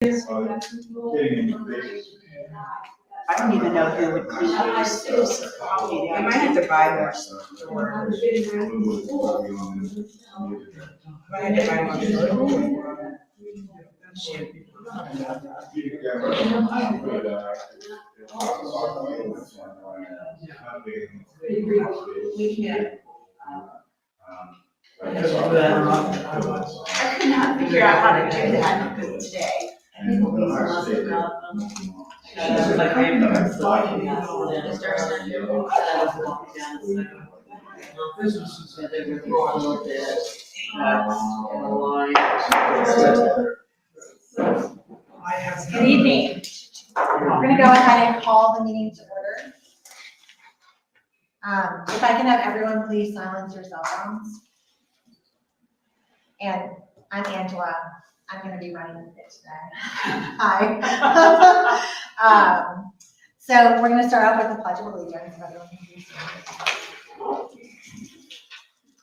I don't even know who would clean these. You might have to buy more storage. Might have to buy more storage. We can't. I could not figure out how to do that today. Good evening. We're going to go ahead and call the meeting to order. If I can have everyone please silence your cell phones. And I'm Angela. I'm going to be running it today. Hi. So we're going to start off with the Pledge of Allegiance.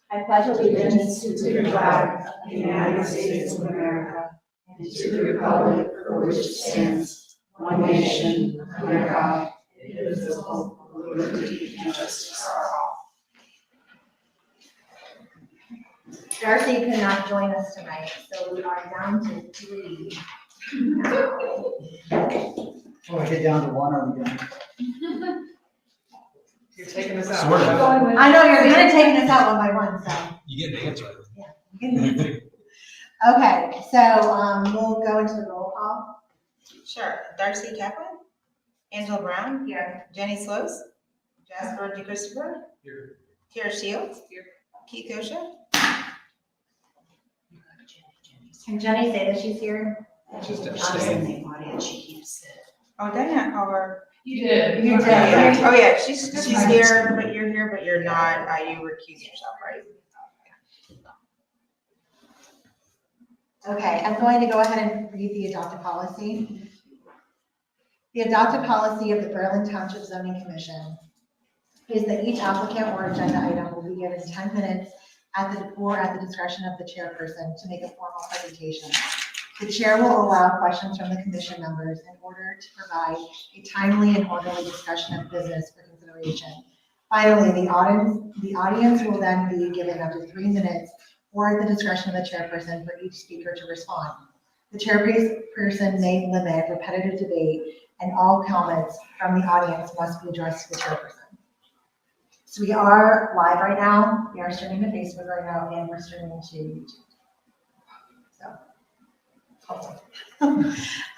I pledge allegiance to the flag of the United States of America and to the republic for which it stands, one nation, under God, indivisible, with liberty and justice for all. Darcy could not join us tonight, so we are down to 3 now. Oh, I get down to 1, are we done? You're taking us out. Sort of. I know you're kind of taking us out one by one, so. You get the answer. Yeah. Okay, so we'll go into the roll call. Sure. Darcy Kaplan, Angela Brown, Here. Jenny Slows, Jasper DeChristopher, Here. Kara Shields, Keith Kosha. Can Jenny say that she's here? Just She's abstain. in the audience, she keeps it. Oh, didn't I call her? You did. You did. Yeah. Oh, yeah, she's here, but you're not, you recuse yourself, right? Okay, I'm going to go ahead and read the adopted policy. The adopted policy of the Berlin Township Zoning Commission is that each applicant or agenda item will be given 10 minutes at the discretion of the chairperson to make a formal presentation. The chair will allow questions from the commission members in order to provide a timely and orderly discussion of business for consideration. Finally, the audience will then be given up to 3 minutes or at the discretion of the chairperson for each speaker to respond. The chairperson may limit repetitive debate, and all comments from the audience must be addressed to the chairperson. So we are live right now. We are streaming to Facebook right now, and we're streaming to YouTube. So, awesome.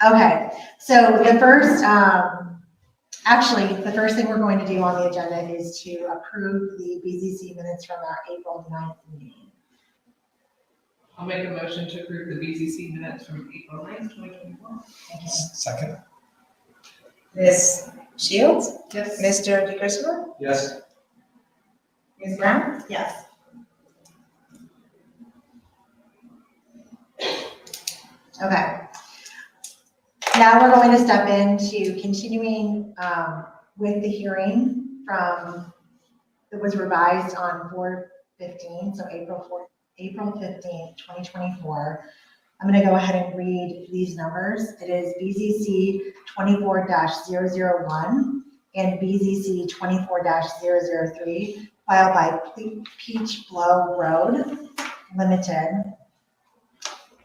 Okay. So the first, the first thing we're going to do on the agenda is to approve the BZC minutes from our April 9th meeting. I'll make a motion to approve the BZC minutes from April 9th, 2024. Second. Ms. Shields? Yes. Mr. DeChristopher? Yes. Ms. Brown? Yes. Okay. Now we're going to step into continuing with the hearing from, that was revised on 4/15, so April 15th, 2024. I'm going to go ahead and read these numbers. It is BZC 24-001 and BZC 24-003, filed by Peach Blow Road Limited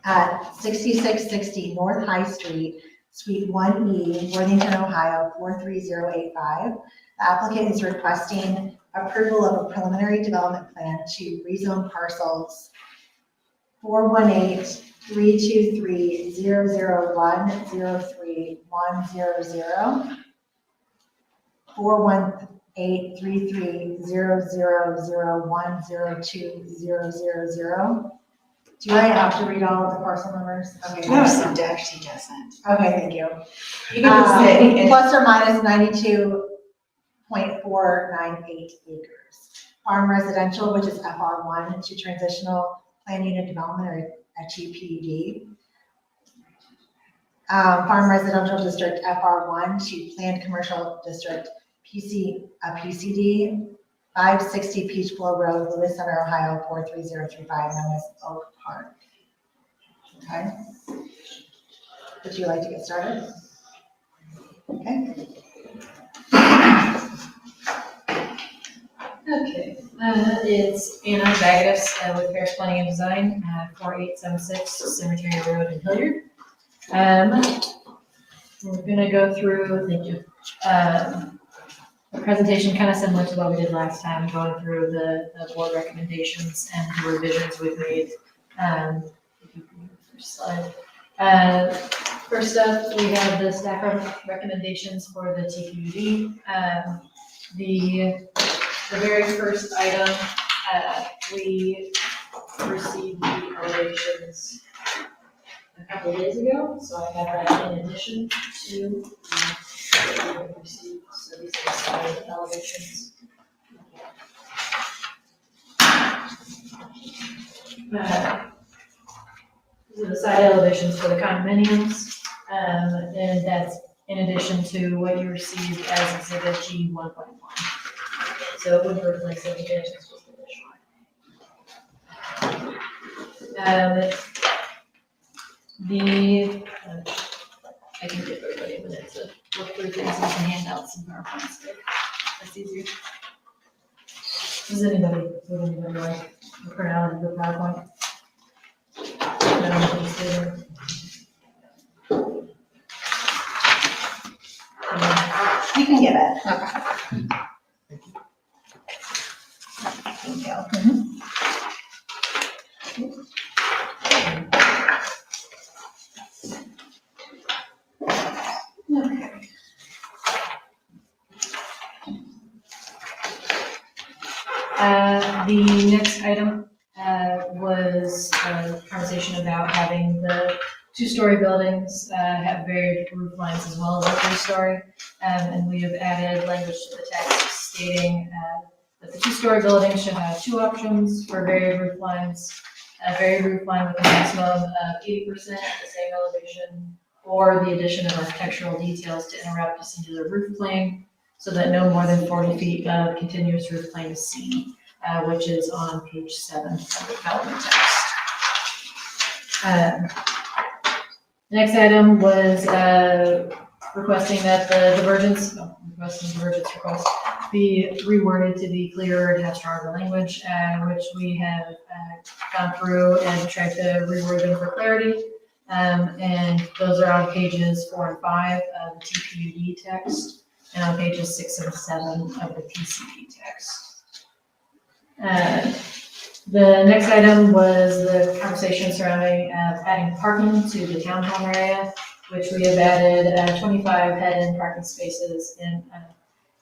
at 6660 North High Street, Suite 1E, Worthington, Ohio 43085. The applicant is requesting approval of a preliminary development plan to rezone parcels 418-323-001-03100, 418-330-000-102-000. Do I have to read all of the parcel numbers? Okay. No, she doesn't. Okay, thank you. You can just say, Plus or minus 92.498 acres. Farm residential, which is FR1, to transitional plan unit development, or a TPUD. Farm residential district FR1 to planned commercial district PCD, 560 Peach Blow Road, Lewis Center, Ohio 43035, known as Oak Park. Okay. Would you like to get started? Okay. Okay, it's Anna Bagadas with Paris Planning and Design, 4876 Cemetery Road in Hilliard. We're gonna go through, thank you, a presentation kind of similar to what we did last time, going through the board recommendations and the revisions we've made. First slide. First up, we have the staff recommendations for the TPUD. The very first item, we received the elevations a couple of days ago, so I have that in addition to what we received. So these are the side elevations. These are the side elevations for the condominiums, and that's in addition to what you received as Exhibit G 1.1. So it would replace elevations with additional. I can give everybody a minute to look through things and can hand out some PowerPoints. That's easier. Would anybody like to print out the PowerPoint? You can get it. Okay. Thank you. Okay. The next item was a conversation about having the two-story buildings have varied roof lines as well as a three-story. And we have added language to the text stating that the two-story buildings should have two options for varied roof lines. A varied roof line with a maximum of 80% at the same elevation, or the addition of architectural details to interrupt a singular roof plane so that no more than 40 feet of continuous roof plane is seen, which is on page 7 of the development text. The next item was requesting that the divergence request be reworded to be clearer and have stronger language, which we have gone through and tried to reword them for clarity. And those are on pages 4 and 5 of the TPUD text, and on pages 6 and 7 of the PCP text. The next item was the conversation surrounding adding parking to the townhome area, which we have added 25 head-in parking spaces in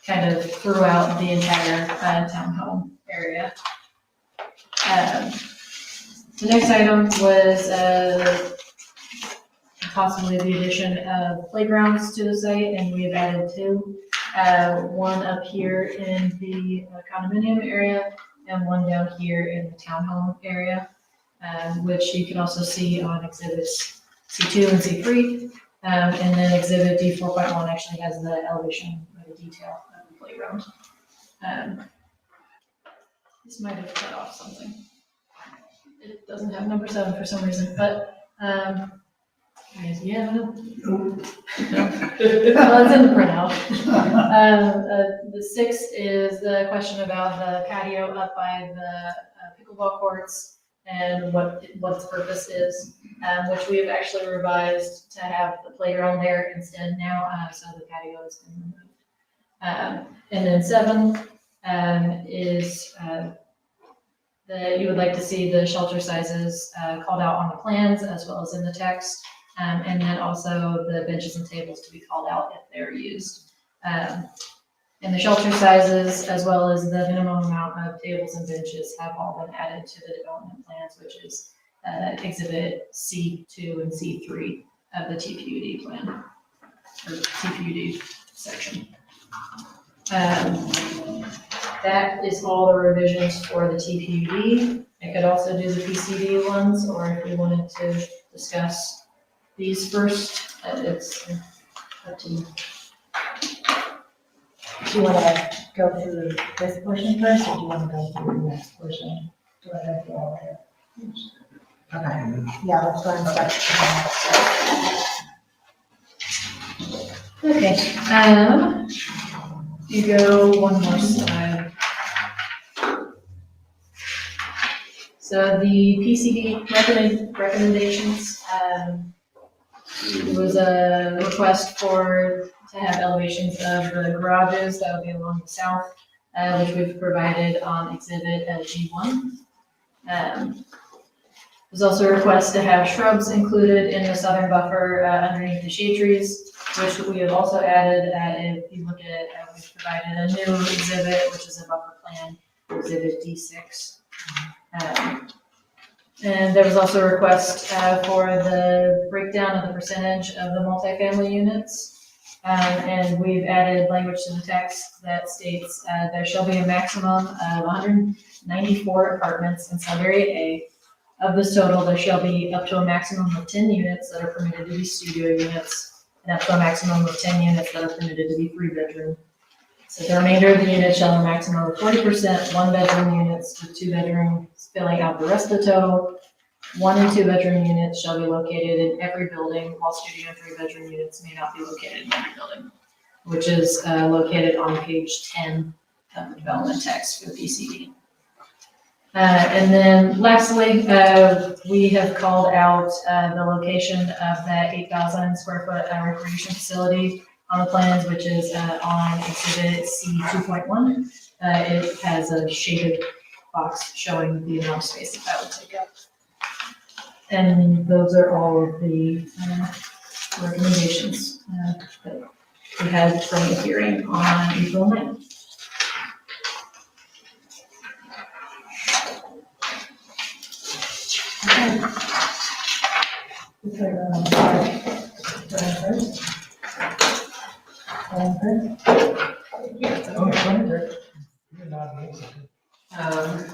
kind of throughout the entire townhome area. The next item was possibly the addition of playgrounds to the site, and we've added 2. One up here in the condominium area, and one down here in the townhome area, which you can also see on exhibits C2 and C3. And then exhibit D4.1 actually has the elevation or the detail of the playground. This might have cut off something. It doesn't have number 7 for some reason, but yeah, no. Well, it's in the printout. The 6 is the question about the patio up by the pickleball courts and what its purpose is, which we have actually revised to have the playground there instead now, so the patio has been removed. And then 7 is that you would like to see the shelter sizes called out on the plans as well as in the text. And then also the benches and tables to be called out if they're used. And the shelter sizes, as well as the minimum amount of tables and benches, have all been added to the development plans, which is exhibit C2 and C3 of the TPUD plan, or TPUD section. That is all the revisions for the TPUD. I could also do the PCD ones, or if we wanted to discuss these first, it's up to you. Do you want to go through this portion first, or do you want to go through the next portion? Do I go through all of it? Okay, yeah, let's go and start. Okay, you go one more slide. So the PCD recommendations, there was a request to have elevations of the garages that would be along the south, which we've provided on exhibit G1. There's also a request to have shrubs included in the southern buffer underneath the shade trees, which we have also added, if you look at, we've provided a new exhibit, which is a buffer plan, exhibit D6. And there was also a request for the breakdown of the percentage of the multifamily units. And we've added language to the text that states there shall be a maximum of 194 apartments in sub-area A. Of this total, there shall be up to a maximum of 10 units that are permitted to be studio units, and up to a maximum of 10 units that are permitted to be 3-bedroom. So the remainder of the units shall have a maximum of 40% 1-bedroom units with 2 bedrooms filling out the rest of the total. 1 and 2 bedroom units shall be located in every building, while studio and 3-bedroom units may not be located in every building, which is located on page 10 of the development text for the PCD. And then lastly, we have called out the location of that 8,000 square foot recreation facility on the plans, which is on exhibit C 2.1. It has a shaded box showing the amount of space that would take up. And those are all of the recommendations that we had from the hearing on April 9th.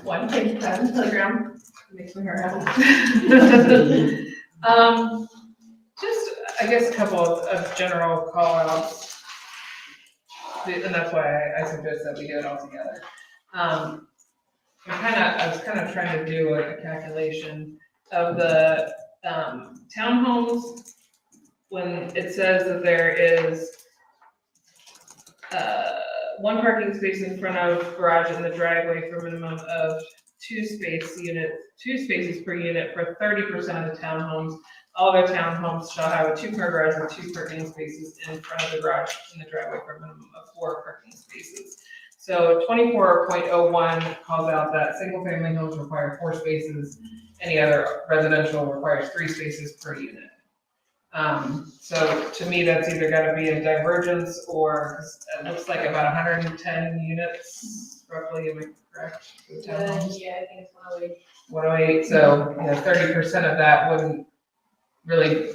One, take your time, playground, makes my heart happy. Just, I guess, a couple of general call outs. And that's why I suggest that we do it all together. I was kind of trying to do a calculation of the townhomes, when it says that there is 1 parking space in front of garage in the driveway for a minimum of 2 spaces per unit for 30% of the townhomes. All other townhomes shall have a 2-car garage with 2 parking spaces in front of the garage in the driveway for a minimum of 4 parking spaces. So 24.01 calls out that single family homes require 4 spaces. Any other residential requires 3 spaces per unit. So to me, that's either gotta be a divergence or it looks like about 110 units roughly, am I correct? Yeah, I think it's 108. 108, so 30% of that wouldn't really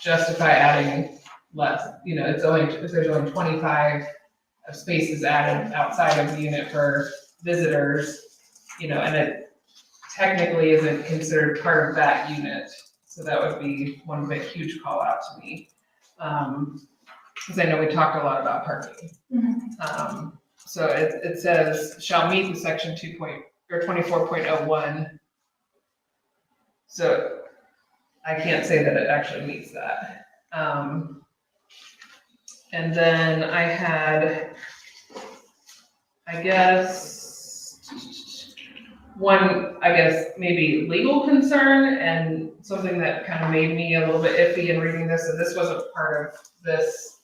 justify adding less. It's only, if there's only 25 spaces added outside of the unit for visitors, and it technically isn't considered part of that unit. So that would be one big huge call out to me. Because I know we talked a lot about parking. Mm-hmm. So it says, shall meet the section 24.01. So I can't say that it actually meets that. And then I had, I guess, one, maybe legal concern and something that kind of made me a little bit iffy in reading this, and this wasn't part of this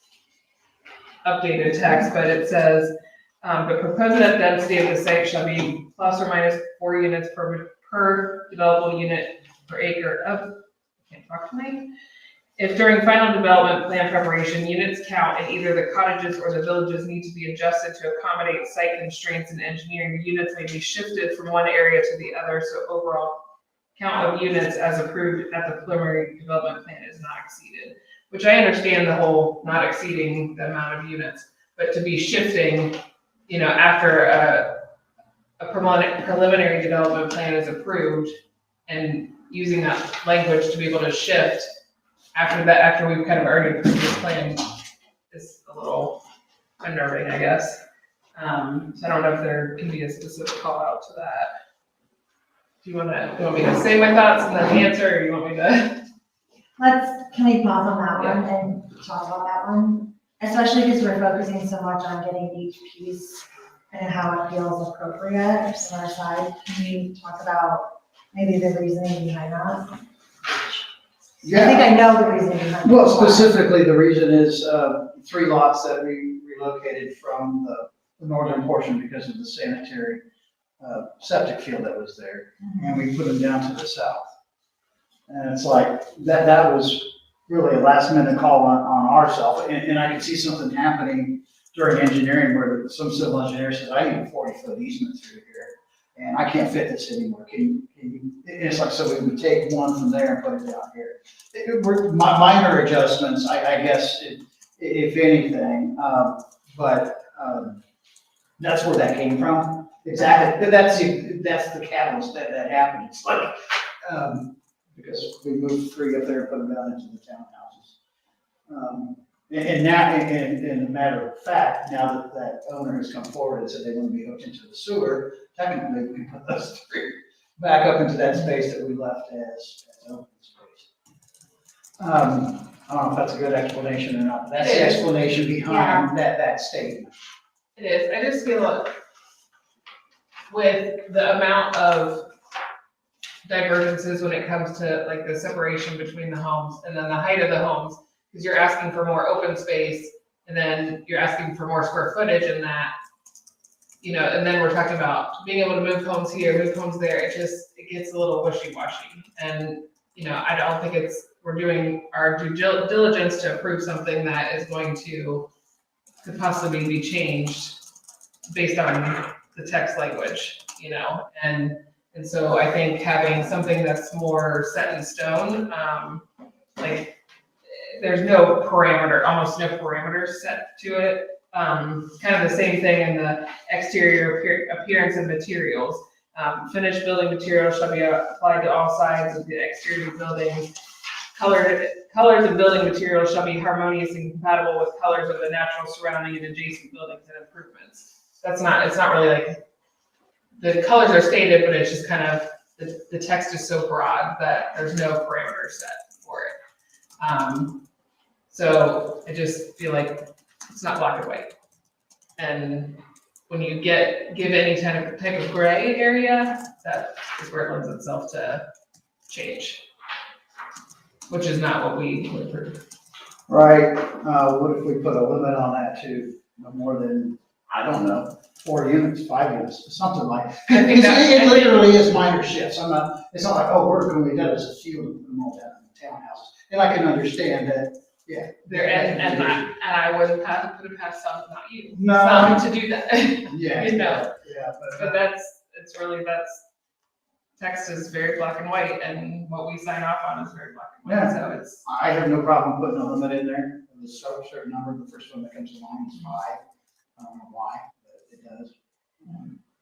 updated text, but it says, the proposed net density of the site shall be plus or minus 4 units per developable unit per acre of, can't talk tonight. If during final development plan preparation, units count in either the cottages or the villages need to be adjusted to accommodate site constraints and engineering, units may be shifted from one area to the other, so overall count of units as approved at the preliminary development plan is not exceeded. Which I understand the whole not exceeding the amount of units, but to be shifting, after a preliminary development plan is approved and using that language to be able to shift after we've kind of already approved this plan is a little unnerving, I guess. So I don't know if there can be a specific call out to that. Do you want me to say my thoughts and then answer, or you want me to? Can we pause on that one and talk about that one? especially because we're focusing so much on getting each piece and how it feels appropriate on our side. Can you talk about maybe the reasoning behind that? I think I know the reasoning behind it. Well, specifically, the reason is 3 lots that we relocated from the northern portion because of the sanitary septic field that was there, and we put them down to the south. And it's like, that was really a last minute call on ourselves, and I could see something happening during engineering where some civil engineer says, I need a 40-foot easement through here, and I can't fit this anymore. Can you, it's like, so we would take one from there and put it down here. Minor adjustments, I guess, if anything, but that's where that came from. Exactly, that's the catalyst that happened. It's like, because we moved 3 up there and put them down into the townhouses. And now, in a matter of fact, now that owner has come forward and said they want to be hooked into the sewer, technically we can put those 3 back up into that space that we left as open space. I don't know if that's a good explanation or not, but that's the explanation behind that statement. It is, I just feel like with the amount of divergences when it comes to like the separation between the homes and then the height of the homes, because you're asking for more open space and then you're asking for more square footage in that, you know, and then we're talking about being able to move homes here, move homes there, it gets a little wishy-washy. And, you know, I don't think we're doing our due diligence to approve something that is going to could possibly be changed based on the text language, you know, and so I think having something that's more set in stone, like there's no parameter, almost no parameters set to it. Kind of the same thing in the exterior appearance of materials. Finished building materials shall be applied to all sides of the exterior building. Colors of building materials shall be harmonious and compatible with colors of the natural surrounding and adjacent buildings and improvements. It's not really like, the colors are stated, but it's just kind of, the text is so broad that there's no parameter set for it. So I just feel like it's not black and white. And when you give any type of gray area, that is where it lends itself to change, which is not what we would approve. Right, what if we put a limit on that to no more than, I don't know, 4 units, 5 units, something like. It literally is minor shifts. It's not like, oh, we're going to do this a few and put them all down in the townhouses. And I can understand that, yeah. And I wouldn't have to put it past some, not you. No. Some to do that. Yeah. You know. Yeah, But text is very black and white, and what we sign off on is very black and white, Yeah. so it's. I have no problem putting a limit in there. There's a certain number, the first one that comes to mind is 5. I don't know why, but it does.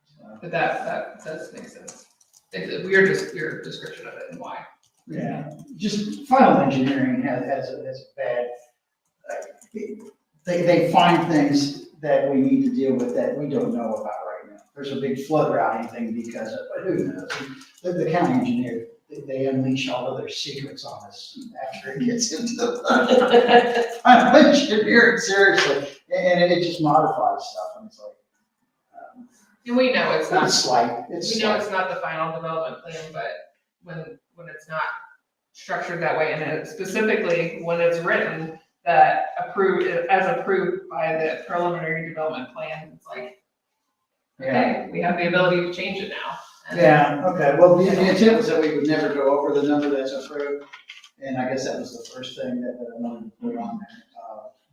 So, But that does make sense. It's your description of it and why. yeah, just final engineering has a bad, they find things that we need to deal with that we don't know about right now. There's a big flood routing thing because of, but who knows? The county engineer, they unleash all of their secrets on us after it gets into the final engineering, seriously. And it just modifies stuff, and it's like, And we know it's not. it's slight, it's We know slight. it's not the final development plan, but when it's not structured that way, and it specifically when it's written that approved by the preliminary development plan, it's like, okay, we have the ability to change it now. And Yeah, okay, well, the intent was that we would never go over the number that's approved, and I guess that was the first thing that I wanted to put on there.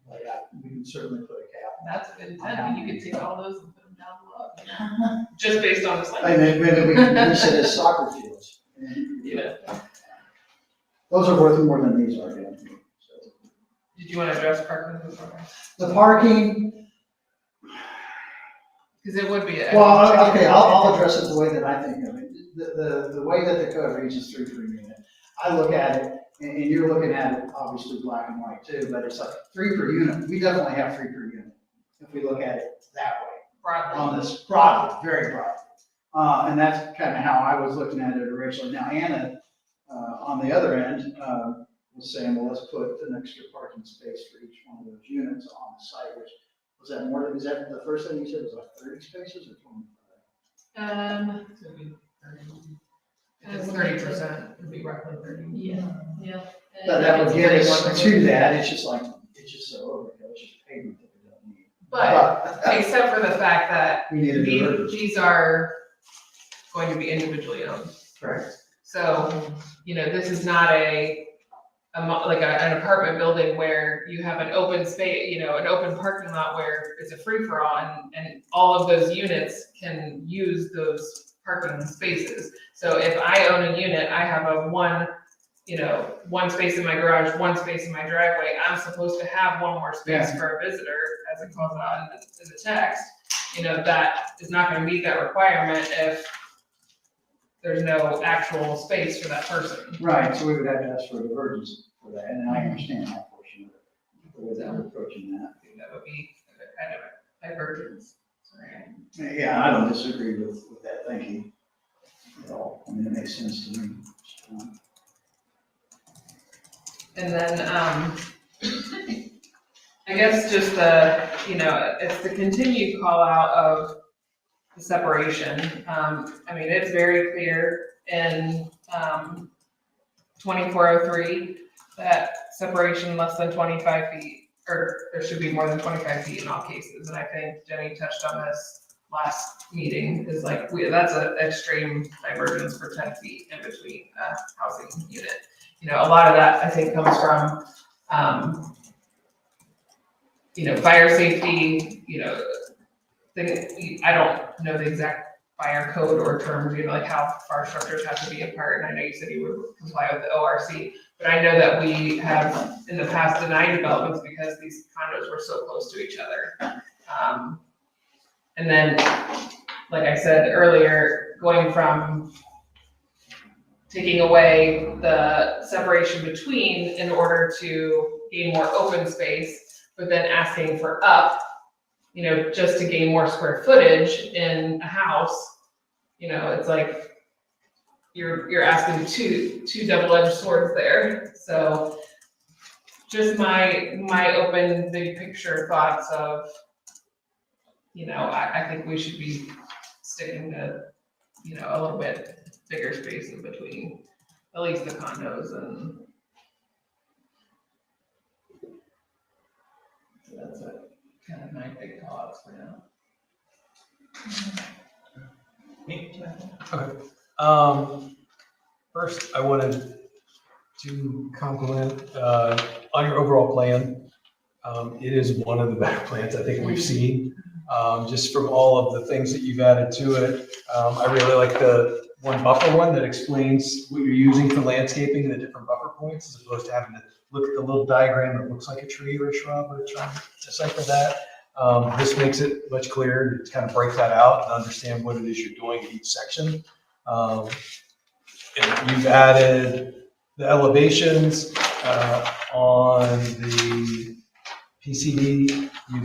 But yeah, we can certainly put a cap. that's a good intent, and you could take all those and put them down below, you know, just based on this And language. then we can use it as soccer fields. Yeah. Those are worth more than these are, yeah. So, Did you want to address parking? the parking, Because it would be. well, okay, I'll address it the way that I think of it. The way that the code reads is 3 per unit. I look at it, and you're looking at it, obviously black and white too, but it's like 3 per unit. We definitely have 3 per unit, if we look at it that way. Broadly. On this, broadly, very broadly. And that's kind of how I was looking at it originally. Now, Anna, on the other end, was saying, well, let's put an extra parking space for each one of those units on that more than, is that the first thing you said was like 30 spaces or 25? If it's 30%, it'd be roughly 30. Yeah. But that would get us to that, it's just like, it's just so overkill, it's just pavement that we don't need. But except for the fact that We need a divergence. these are going to be individually owned. Correct. So, this is not an apartment building where you have an open space, an open parking lot where it's a free-for-all and all of those units can use those parking spaces. So if I own a unit, I have one space in my garage, one space in my driveway, I'm supposed to have one more space for a visitor, as it calls out in the text. That is not gonna meet that requirement if there's no actual space for that person. Right, so we would have to ask for a divergence for that, and I understand that portion of it, without approaching that. I think that would be a kind of a divergence. Sorry. Yeah, I don't disagree with that thinking at all, I mean, it makes sense to me. And then, I guess just it's the continued call out of the separation. It's very clear in, 2403 that separation less than 25 feet, or there should be more than 25 feet in all cases. And I think Jenny touched on this last meeting, is that's an extreme divergence for 10 feet in between a housing unit. A lot of that I think comes from, fire safety, I don't know the exact fire code or terms, like how far structures have to be apart. And I know you said you would comply with the ORC, but I know that we have in the past denied developments because these condos were so close to each other. And then, like I said earlier, going from taking away the separation between in order to gain more open space, but then asking for up, just to gain more square footage in a house, it's like you're asking two double-edged swords there. So just my open big picture thoughts of, I think we should be sticking to, a little bit bigger space in between, at least the condos, and so that's kind of my big thoughts for now. Okay. First, I wanted to compliment on your overall plan. It is one of the better plans I think we've seen. Just from all of the things that you've added to it. I really like the one buffer one that explains what you're using for landscaping and the different buffer points, as opposed to having to look at the little diagram that looks like a tree or a shrub or trying to decipher that. This makes it much clearer to kind of break that out and understand what it is you're doing in each section. And you've added the elevations on the PCD. You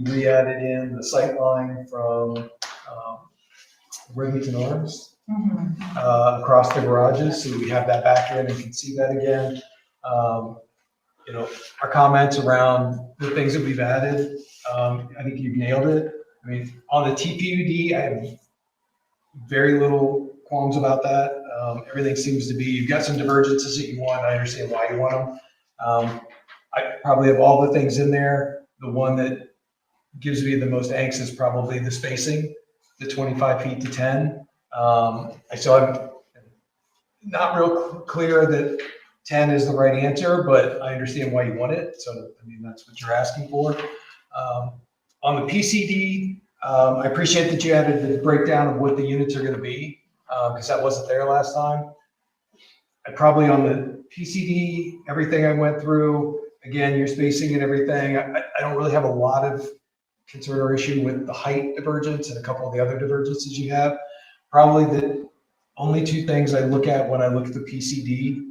re-added in the sight line from Remington Arms across the garages, so we have that back in and can see that again. Our comments around the things that we've added, I think you've nailed it. On the TPUD, I have very little qualms about that. Everything seems to be, you've got some divergences that you want. I understand why you want them. I probably have all the things in there. The one that gives me the most angst is probably the spacing, the 25 feet to 10. So I'm not real clear that 10 is the right answer, but I understand why you want it. So, that's what you're asking for. On the PCD, I appreciate that you added the breakdown of what the units are going to be, because that wasn't there last time. I probably, on the PCD, everything I went through, again, your spacing and everything, I don't really have a lot of concern or issue with the height divergence and a couple of the other divergences you have. Probably the only two things I look at when I look at the PCD,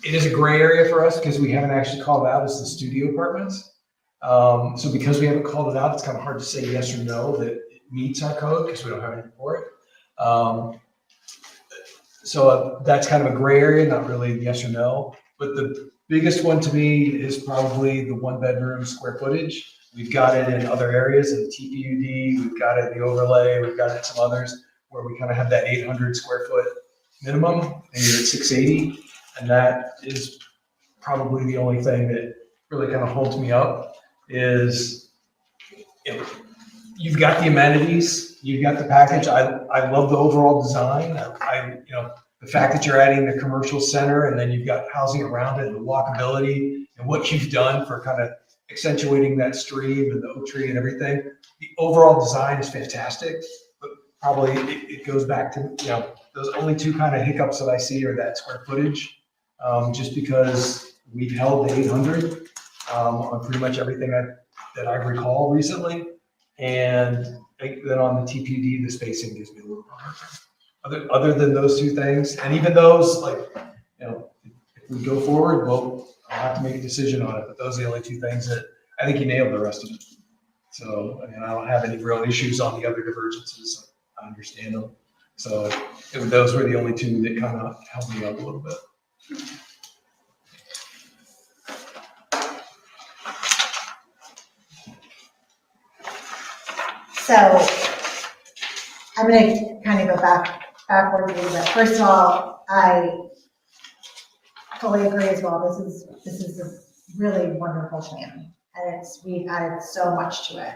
it is a gray area for us because we haven't actually called out as the studio apartments. So because we haven't called it out, it's kind of hard to say yes or no that it meets our code because we don't have anything for it. So that's kind of a gray area, not really yes or no. But the biggest one to me is probably the 1-bedroom square footage. We've got it in other areas in TPUD, we've got it in the overlay, we've got it in some others where we kind of have that 800 square foot minimum, and you're at 680. And that is probably the only thing that really kind of holds me up is, you know, you've got the amenities, you've got the package. I love the overall design. You know, the fact that you're adding the commercial center and then you've got housing around it and the walkability and what you've done for kind of accentuating that stream and the oak tree and everything. The overall design is fantastic, but probably it goes back to, you know, those only two kind of hiccups that I see are that square footage, just because we've held the 800 on pretty much everything that I recall recently. And then on the TPD, the spacing gives me a little hard time. Other than those two things, and even those, like, you know, if we go forward, I'll have to make a decision on it, but those are the only two things that I think you nailed the rest of it. So, I mean, I don't have any real issues on the other divergences. I understand them. So those were the only two that kind of helped me up a little bit. So I'm gonna kind of go backwards a little bit. First of all, I fully agree as well. This is a really wonderful plan, and we've added so much to it.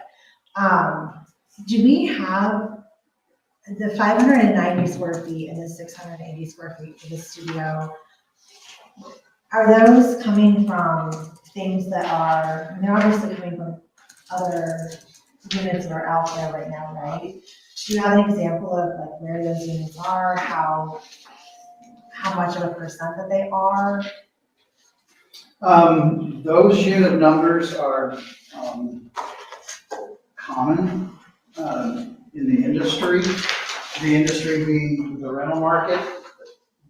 Do we have the 590 square feet and the 680 square feet for the studio? Are those coming from things that are, they're obviously coming from other units that are out there right now, right? Do you have an example of like where those units are, how much of a percent that they are? Those unit numbers are common in the industry being the rental market.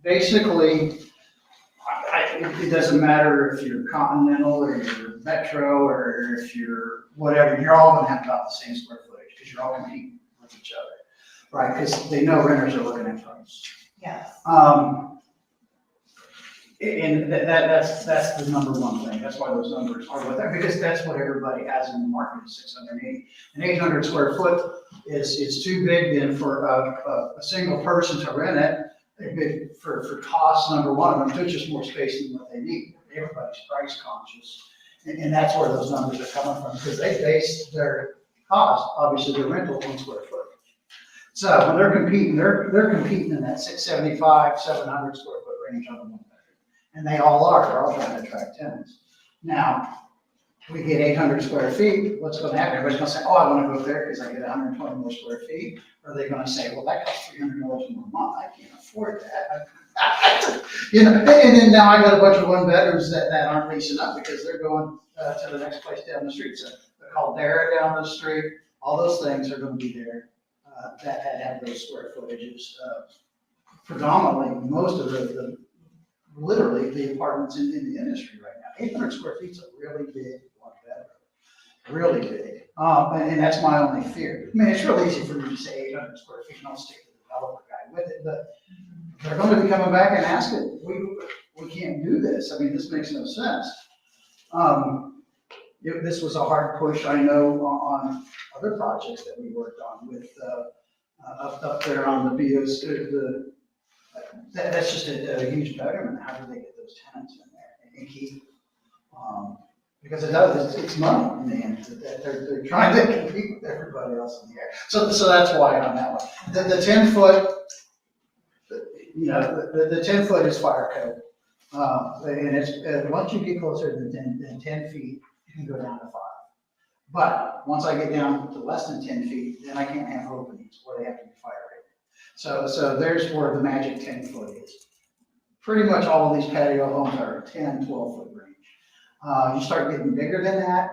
Basically, it doesn't matter if you're Continental or you're Metro or if you're whatever, you're all gonna have about the same square footage because you're all competing with each other, right? Because they know renters are looking at price. Yes. And that's the number one thing. That's why those numbers are what they're, because that's what everybody has in the market is 680. An 800 square foot is too big then for a single person to rent it. They're big for cost, number one, and it's just more space than what they need. Everybody's price conscious. And that's where those numbers are coming from, because they base their cost, obviously, their rental on square foot. So when they're competing in that 675, 700 square foot range on the 1 bedroom. And they all are, they're all trying to attract tenants. Now, we get 800 square feet, what's gonna happen? Everybody's gonna say, oh, I wanna go there because I get 120 more square feet. Or are they gonna say, well, that costs $300 more a month, I can't afford that. You know, and then now I got a bunch of 1 bedrooms that aren't leasing up because they're going to the next place down the street. So the Caldera down the street, all those things are gonna be there that have those square footages. Predominantly, most of literally the apartments in the industry right now. 800 square feet is a really big 1 bedroom, really big. And that's my only fear. I mean, it's really easy for me to say 800 square feet and I'll stick to the developer guy with it, but they're going to be coming back and asking, we can't do this. I mean, this makes no sense. This was a hard push, I know, on other projects that we worked on with up there on the BZC. That's just a huge betterment. And how do they get those tenants in there and keep? Because it's money in the end. They're trying to compete with everybody else in the area. So that's why on that one. The 10-foot, you know, the 10 foot is fire code. And it's once you get closer than 10 feet, you can go down to 5. But once I get down to less than 10 feet, then I can't have openings where they have to be fire rated. So there's where the magic 10 foot is. Pretty much all of these patio homes are 10, 12 foot range. You start getting bigger than that,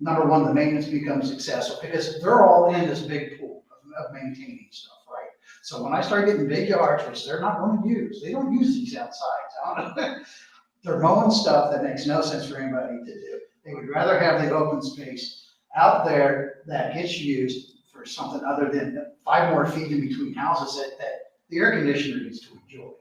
number one, the maintenance becomes excessive because they're all in this big pool of maintaining stuff, right? So when I start getting big yards, which they're not going to use, they don't use these outside. They're mowing stuff that makes no sense for anybody to do. They would rather have the open space out there that gets used for something other than 5 more feet in between houses the air conditioner needs to enjoy.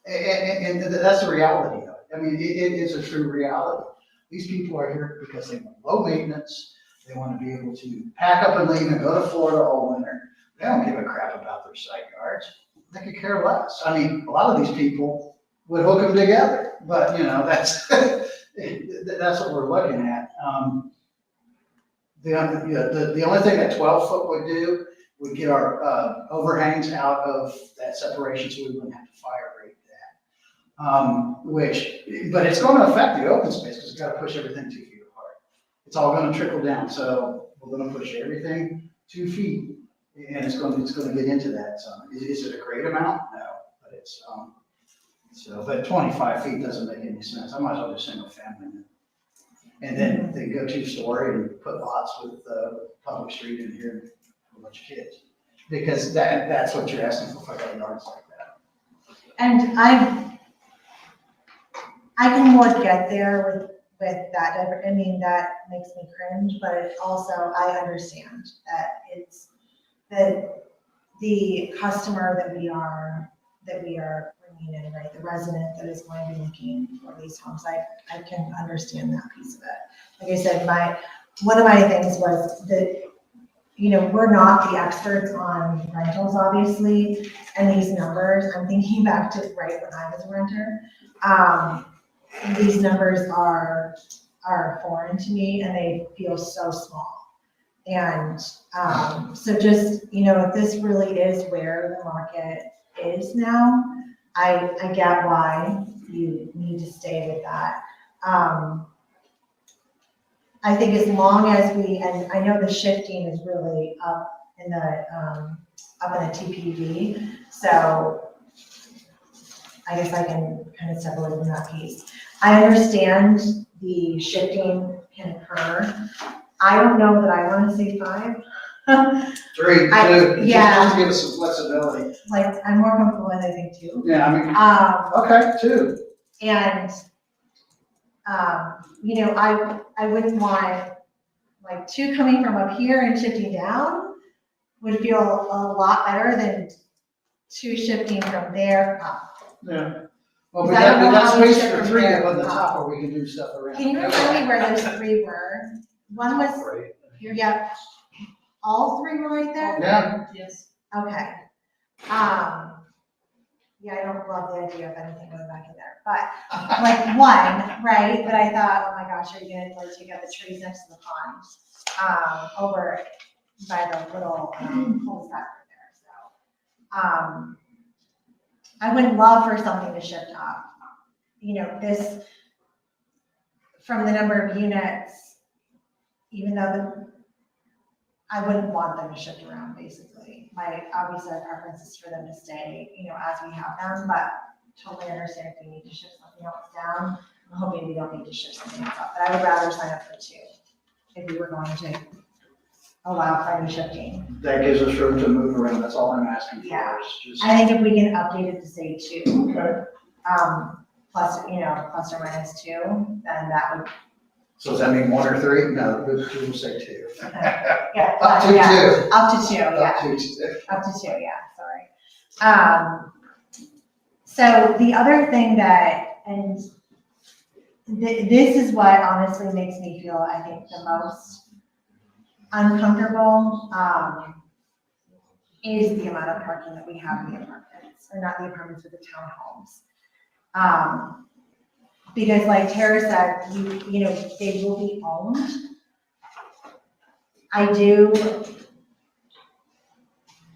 And that's the reality of it. I mean, it is a true reality. These people are here because they want low maintenance. They want to be able to pack up and leave and go to Florida all winter. They don't give a crap about their side yards. They could care less. I mean, a lot of these people would hook them together, but you know, that's, that's what we're looking at. The only thing that 12-foot would do would get our overhangs out of that separation so we wouldn't have to fire rate that. But it's going to affect the open space because it's got to push everything 2 feet apart. It's all going to trickle down. So we're going to push everything 2 feet and it's going to get into that. So is it a great amount? No, but it's, but 25 feet doesn't make any sense. I might as well do single family. And then they go 2-story and put lots with public street in here and a bunch of kids. Because that's what you're asking for yards like that. And I can more get there with that. I mean, that makes me cringe, but it also, I understand that it's the customer that we are bringing in, right? The resident that is going to be looking for these homes. I can understand that piece of it. Like I said, one of my things was that, you know, we're not the experts on rentals, obviously, and these numbers, I'm thinking back to right when I was a renter. These numbers are foreign to me and they feel so small. And so just, you know, if this really is where the market is now, I get why you need to stay with that. I think as long as and I know the shifting is really up in the TPUD, so I guess I can kind of step away from that piece. I understand the shifting can occur. I don't know that I want to say 5. 3, 2, yeah. just to give us some flexibility. Like, I'm more comfortable with, I think, 2. Yeah, I mean, okay, 2. And, you know, I wouldn't want, like, 2 coming from up here and shifting down would feel a lot better than 2 shifting from there up. Yeah. Well, Because I don't know we got how we space shift for from 3 there up on the up. top where we can do stuff around. Can you remind me where those 3 were? One was, yep, all 3 were right there? Yeah. Yes. Okay. Yeah, I don't love the idea of anything going back in there, but like 1, right? But I thought, oh my gosh, are you gonna like take out the trees next to the pond? Over by the little cul-de-sac right there, so. I would love for something to shift up. You know, this, from the number of units, even though I wouldn't want them to shift around, basically. Obviously, our preference is for them to stay, you know, as we have them, but totally understand if we need to shift something else down. I'm hoping we don't need to shift something else up, but I would rather sign up for 2 if we were going to allow for any shifting. That gives us room to move around, that's all I'm asking for. Yeah. is just- I think if we can update it to say 2, Okay. plus, you know, plus or minus 2, then that would, So does that mean 1 or 3? No, we'll say 2. yeah. Up to yeah, 2. Up to 2, yeah. Up to 2. Up to 2, yeah, sorry. So the other thing that, and this is what honestly makes me feel, I think, the most uncomfortable, is the amount of parking that we have in the apartments, or not the apartments, but the townhomes. Because like Tara said, you know, they will be owned. I do,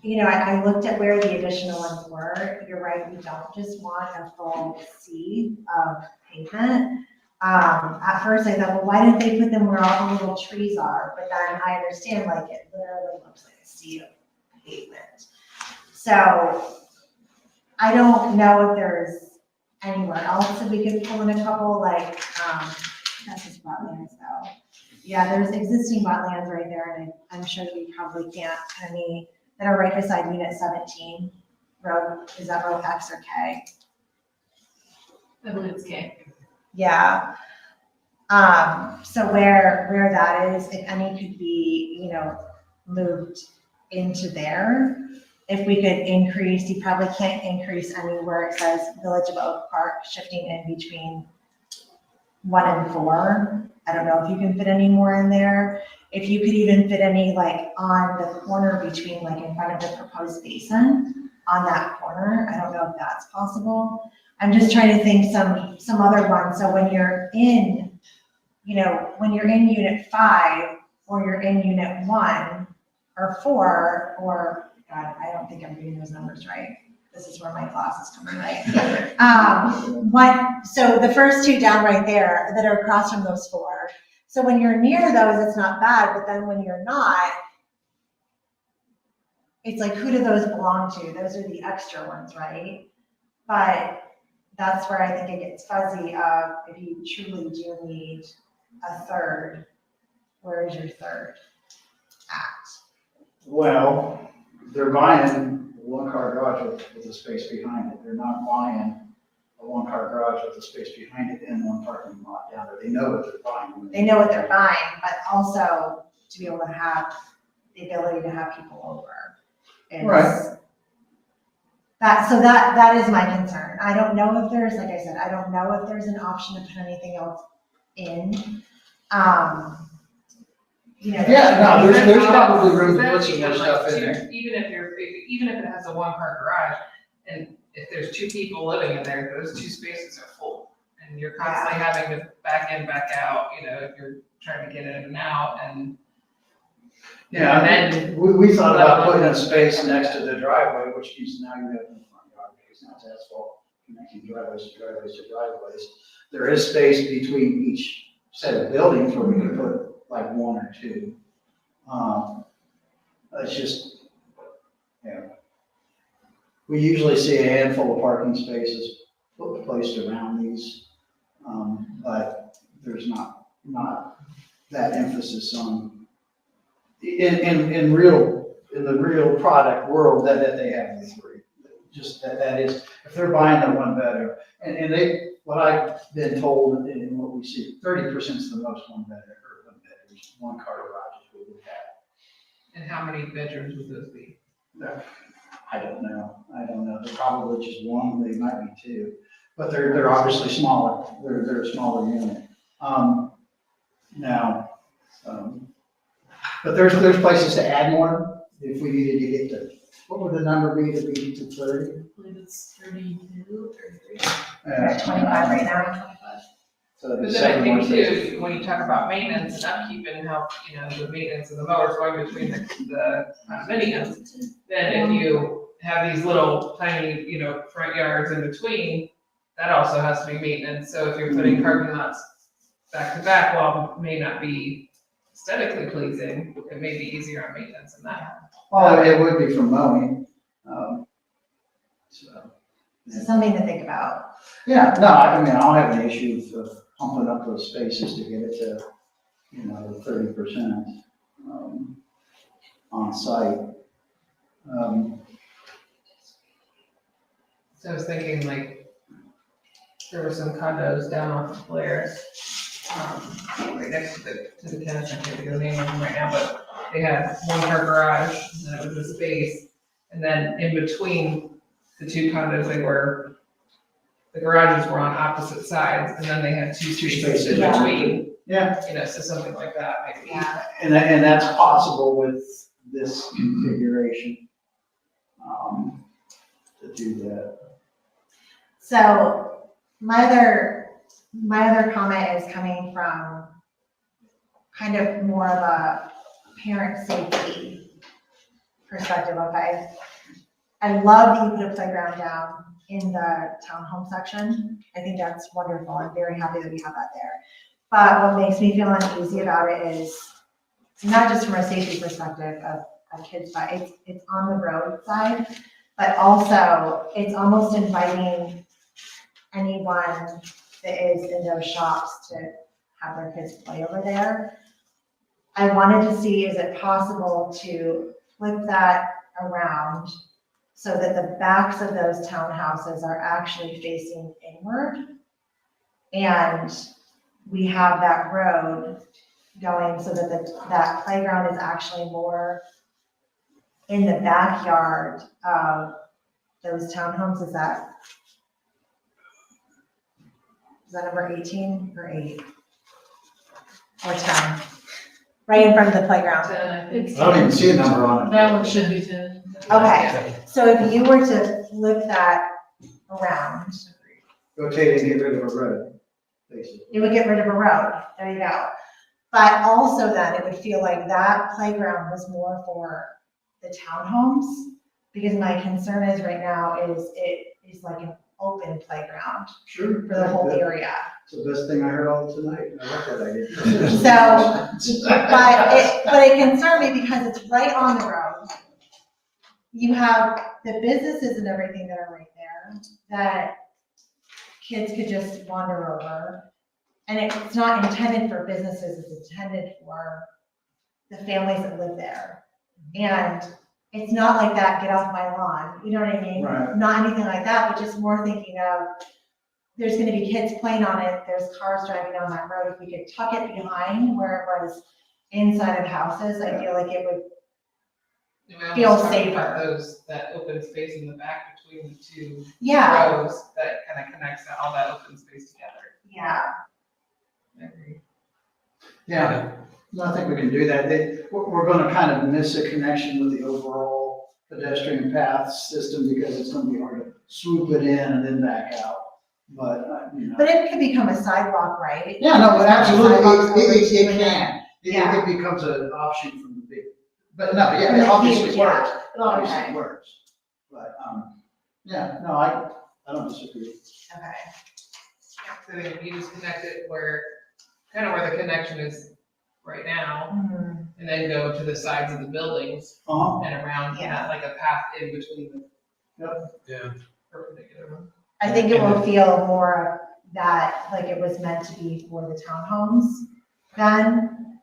you know, I looked at where the additional ones were. You're right, we don't just want a full sea of pavement. At first I thought, well, why didn't they put them where all the little trees are? But then I understand, like, it literally looks like a sea of pavement. So I don't know if there's anywhere else that we could pull in a couple, like, that's just wetlands though. Yeah, there's existing wetlands right there, and I'm sure we probably can't, any that are right beside unit 17. Road, is that row X or K? I believe it's K. Yeah. So where that is, if any could be, you know, moved into there, if we could increase, you probably can't increase anywhere it says Village of Oak Park, shifting in between 1 and 4. I don't know if you can fit any more in there. If you could even fit any like on the corner between like in front of the proposed basin on that corner, I don't know if that's possible. I'm just trying to think some other ones. So when you're in, when you're in unit 5 or you're in unit 1 or 4 or, God, I don't think I'm reading those numbers right. This is where my class is coming, right? So the first 2 down right there that are across from those 4. So when you're near those, it's not bad, but then when you're not, it's like, who do those belong to? Those are the extra ones, right? But that's where I think it gets fuzzy of if you truly do need a third, where is your third at? Well, they're buying a one-car garage with a space behind it. They're not buying a one-car garage with a space behind it and one parking lot down there. They know what they're buying. They know what they're buying, but also to be able to have the ability to have people over. Right. That is my concern. I don't know if there's, like I said, I don't know if there's an option to put anything else in. Yeah, no, there's probably room to That put some even more like stuff in two- there. Even if it has a 1-car garage, and if there's 2 people living in there, those 2 spaces are full. And you're constantly having to back in, back out, if you're trying to get in and out and. Yeah, And then, we thought about putting a space next to the driveway, which means now you have in the front yard, because now it's asphalt, connecting driveways to driveways to driveways. There is space between each set of buildings where we can put like 1 or 2. It's just, we usually see a handful of parking spaces placed around these, but there's not that emphasis on, in the real product world that they have the 3. Just that is, if they're buying the 1 bedroom, and what I've been told and what we see, 30% is the most 1 bedroom, or 1 bedrooms, 1-car garages we would have. and how many bedrooms would those be? I don't know. They're probably just 1, they might be 2, but they're obviously smaller. They're a smaller unit. But there's places to add more if we needed to get to, what would the number be to be to 30? I believe it's 32, 33. We're at 25 right now. 25. So that'd But be then 7 I more think spaces. too, when you talk about maintenance and upkeep and how, the maintenance of the mowers going between the condominiums, then if you have these little tiny, front yards in between, that also has to be maintenance. So if you're putting parking lots back to back, while it may not be aesthetically pleasing, it may be easier on maintenance than that. Well, it would be for mowing. So, So something to think about. yeah, no, I don't have any issue with pumping up those spaces to get it to, the 30%, on site. So I was thinking like, there were some condos down off of Blair's, right next to the tennis, I can't think of the name of them right now, but they had 1-car garage, and then it was a space, and then in between the 2 condos, the garages were on opposite sides, and then they had 2 spaces in Yeah. between, Yeah, so something like that might be. Yeah. and that's possible with this configuration, to do that. So my other comment is coming from kind of more of a parent safety perspective. Okay, I love that you put a playground down in the townhome section. I think that's wonderful. I'm very happy that we have that there. But what makes me feel uneasy about it is not just from a safety perspective of kids, but it's on the road side, but also it's almost inviting anyone that is in those shops to have their kids play over there. I wanted to see, is it possible to flip that around so that the backs of those townhouses are actually facing inward? And we have that road going so that that playground is actually more in the backyard of those townhomes, is that number 18 or 8? Or 10? Right in front of the playground. It's- I don't even see a number on it. That one should be 10. Okay, so if you were to flip that around, Rotate and get rid of a road, basically. it would get rid of a road. There you go. But also then it would feel like that playground was more for the townhomes. Because my concern is right now is it is like an open playground Sure. for the whole area. It's the best thing I heard all tonight. I like that idea. So, but it concerned me because it's right on the road. You have the businesses and everything that are right there that kids could just wander over. And it's not intended for businesses, it's intended for the families that live there. And it's not like that, get off my lawn, you know what I mean? Right. Not anything like that, but just more thinking of, there's gonna be kids playing on it, there's cars driving down that road. If we could tuck it behind where it was inside of houses, I feel like it would, We almost Feel talked about safer. that open space in the back between the two yeah, rows that kind of connects all that open space together. yeah. I agree. Yeah, no, I think we can do that. We're gonna kind of miss a connection with the overall pedestrian path system because it's gonna be hard to swoop it in and then back out. But, you know. But it could become a sidewalk, right? Yeah, no, but absolutely, Sidewalks over it to it. can. Yeah. It becomes an offshoot from the big, but no, yeah, From it the obviously huge, works. yeah. It obviously Okay. works. But, yeah, no, I don't disagree. Okay. So then you just connect it kind of where the connection is right now, Mhm. and then go to the sides of the buildings and around, Yeah. like a path in between the Yeah. perpendicular ones. I think it will feel more that, like it was meant to be for the townhomes then,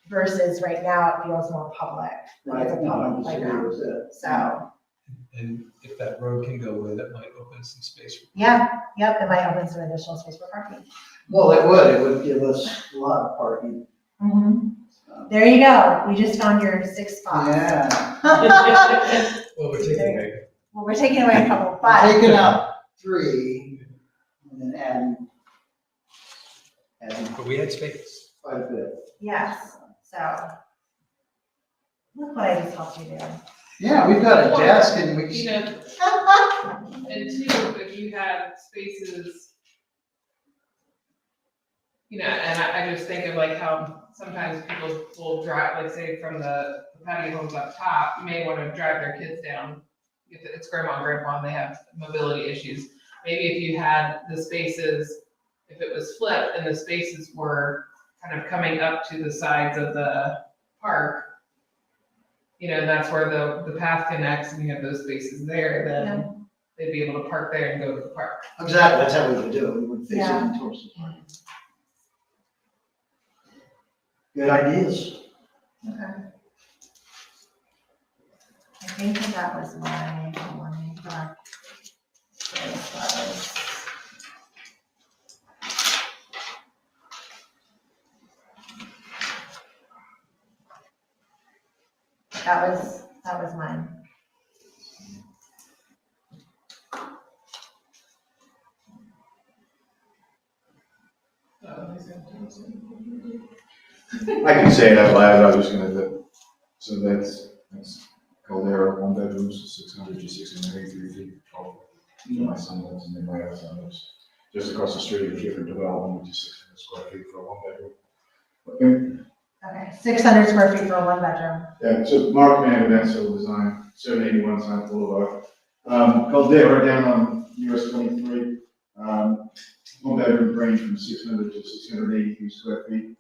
versus right now it feels more public. Right, It's a no, I public disagree playground, with that. so, And if that road can go away, that might open some space. for- yeah, yep, it might open some additional space for parking. Well, it would give us a lot of parking. Mhm. There you go, we just found your 6 spots. Yeah, Well, we're taking away. Well, we're taking away a couple, but, taking out 3 and then adding But we had space. quite a bit. yes, so. Look what I just helped you do. Yeah, we've got a desk and we You can, know, and two, if you had spaces, you know, and I just think of like how sometimes people will drive, like say from the patio homes up top, you may want to drive their kids down. If it's grandma and grandpa and they have mobility issues. Maybe if you had the spaces, if it was flipped and the spaces were kind of coming up to the sides of the park, you know, that's where the path connects and you have those spaces there, then they'd be able to park there and go to the park. exactly, that's how we would do it. We would face Yeah. it towards the park. Good ideas. Okay. I think that was my one, but. That was mine. I can say it out loud, I was just gonna, so that's Caldera, 1 bedroom, so 600 to 683 feet. So my son lives and then my other son lives just across the street, a different development, which is 600 square feet for a 1 bedroom. Okay, 600 square feet for a 1 bedroom. Yeah, so Mark Man Event Civil Design, 781 South Boulevard. Caldera down on US 23, 1 bedroom range from 600 to 683 square feet.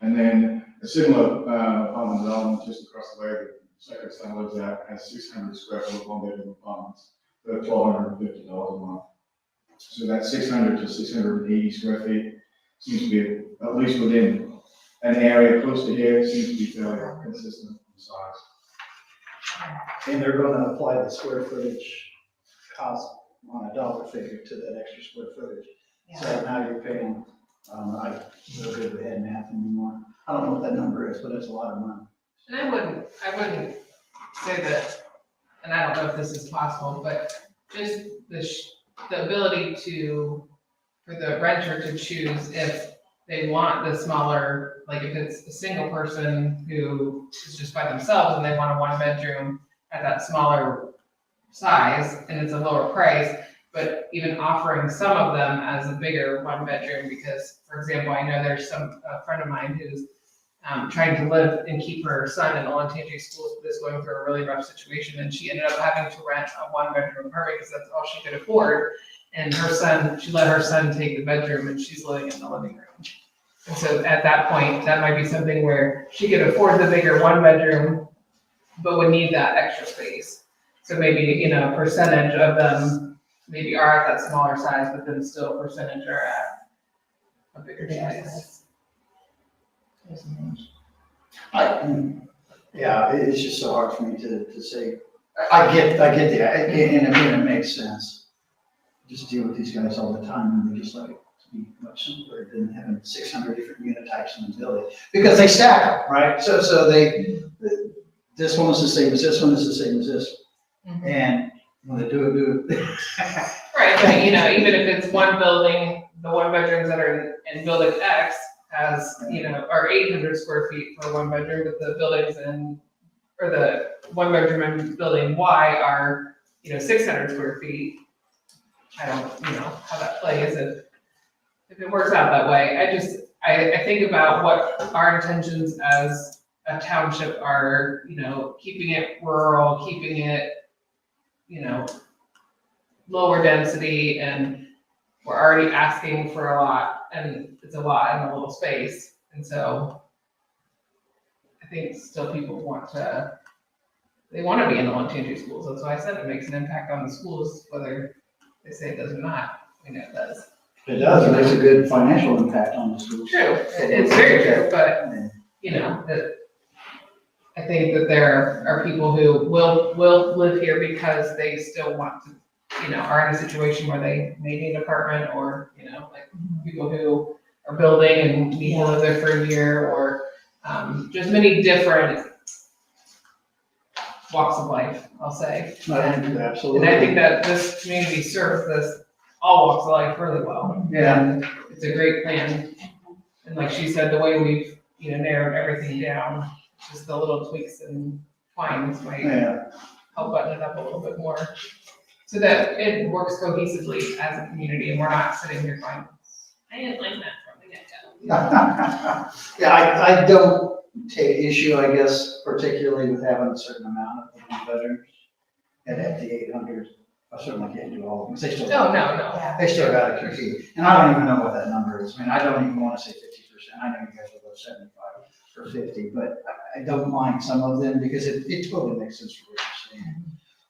And then a similar apartment development just across the way that second son lives at has 600 square foot 1 bedroom apartments for $1,250 a month. So that 600 to 680 square feet seems to be at least within an area close to here, seems to be fairly consistent in size. And they're gonna apply the square footage cost on a dollar figure to that extra square footage. So now you're paying, I don't know good with head math anymore. I don't know what that number is, but it's a lot of money. And I wouldn't say that, and I don't know if this is possible, but just the ability for the renter to choose if they want the smaller, like if it's a single person who is just by themselves and they want a 1 bedroom at that smaller size and it's a lower price, but even offering some of them as a bigger 1 bedroom, because, for example, I know there's a friend of mine who's trying to live and keep her son in Olentangy schools, but is going through a really rough situation, and she ended up having to rent a 1 bedroom apartment because that's all she could afford. And she let her son take the bedroom, and she's living in the living room. And so at that point, that might be something where she could afford the bigger 1 bedroom, but would need that extra space. So maybe, a percentage of them maybe are at that smaller size, but then still a percentage are at a bigger size. Yeah, it's just so hard for me to say. I get that, and it makes sense. Just deal with these guys all the time, and they just like it to be much simpler than having 600 different unit types in the building, because they stack them, right? So this one is the same as this one is the same as this, and when they do it. Right, but even if it's one building, the 1 bedrooms that are in building X has, are 800 square feet for 1 bedroom, but the buildings or the 1 bedroom in building Y are, 600 square feet. I don't, how that plays, if it works out that way. I think about what our intentions as a township are, keeping it rural, keeping it, lower density, and we're already asking for a lot, and it's a lot in a little space. And so I think still people want to be in the Olentangy schools. That's why I said it makes an impact on the schools, whether they say it does or not. We know it does. It does, it makes a good financial impact on the schools. True, it's very true, but, that I think that there are people who will live here because they still want to, are in a situation where they may need an apartment, or, like people who are building and need to live there for a year, or just many different walks of life, I'll say. Absolutely. And I think that this community serves all walks of life really well. Yeah. And it's a great plan. And like she said, the way we've, narrowed everything down, just the little tweaks and fines might help button it up a little bit more, so that it works cohesively as a community, and we're not sitting here going, I didn't like that from the get-go. Yeah, I don't take issue, I guess, particularly with having a certain amount of 1 bedrooms. And at the 800, I certainly can't do all of them, because they still. No. They still gotta compete, and I don't even know what that number is. I mean, I don't even wanna say 50%. I know you guys will go 75 or 50, but I don't mind some of them, because it totally makes sense for what you're saying.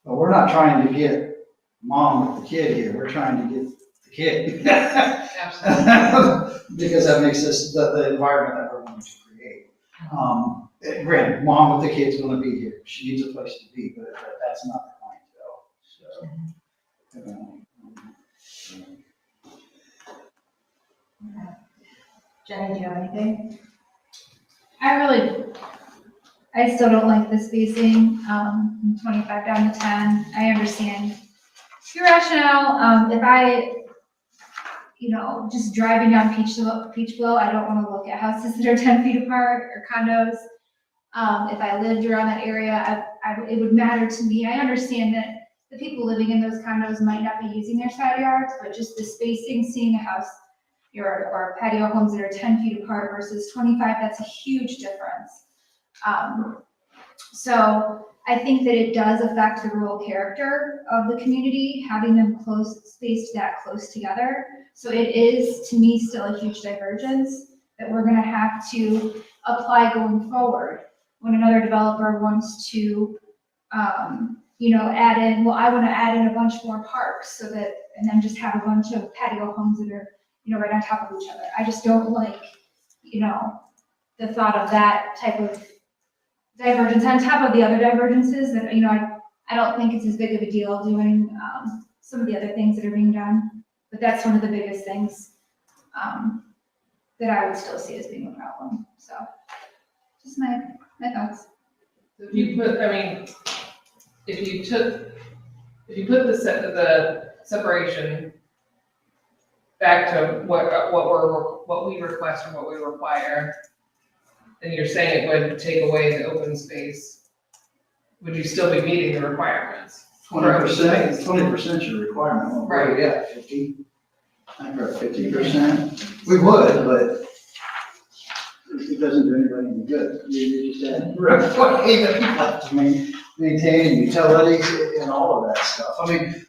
But we're not trying to get mom with the kid here, we're trying to get the kid. Absolutely. Because that makes this the environment that we're wanting to create. Granted, mom with the kid's gonna be here, she needs a place to be, but that's not the point, though, so. Jenny, do you have anything? I still don't like the spacing, from 25 down to 10. I understand your rationale. If I, just driving down Peachville, I don't want to look at houses that are 10 feet apart, or condos. If I lived around that area, it would matter to me. I understand that the people living in those condos might not be using their side yards, but just the spacing, seeing a house or patio homes that are 10 feet apart versus 25, that's a huge difference. So I think that it does affect the rural character of the community, having them spaced that close together. So it is, to me, still a huge divergence that we're gonna have to apply going forward. When another developer wants to, add in, I wanna add in a bunch more parks and then just have a bunch of patio homes that are, right on top of each other. I just don't like, the thought of that type of divergence on top of the other divergences that, I don't think it's as big of a deal doing, some of the other things that are being done. But that's one of the biggest things, that I would still see as being a problem. So just my thoughts. If you put, I mean, if you put the separation back to what we request or what we require, and you're saying it would take away the open space, would you still be meeting the requirements? 20%, 20% is your requirement. Well, where are we at, 50? I think we're at 50%. We would, but it doesn't do anybody any good. You just add everybody that you have to maintain utilities and all of that stuff. I mean,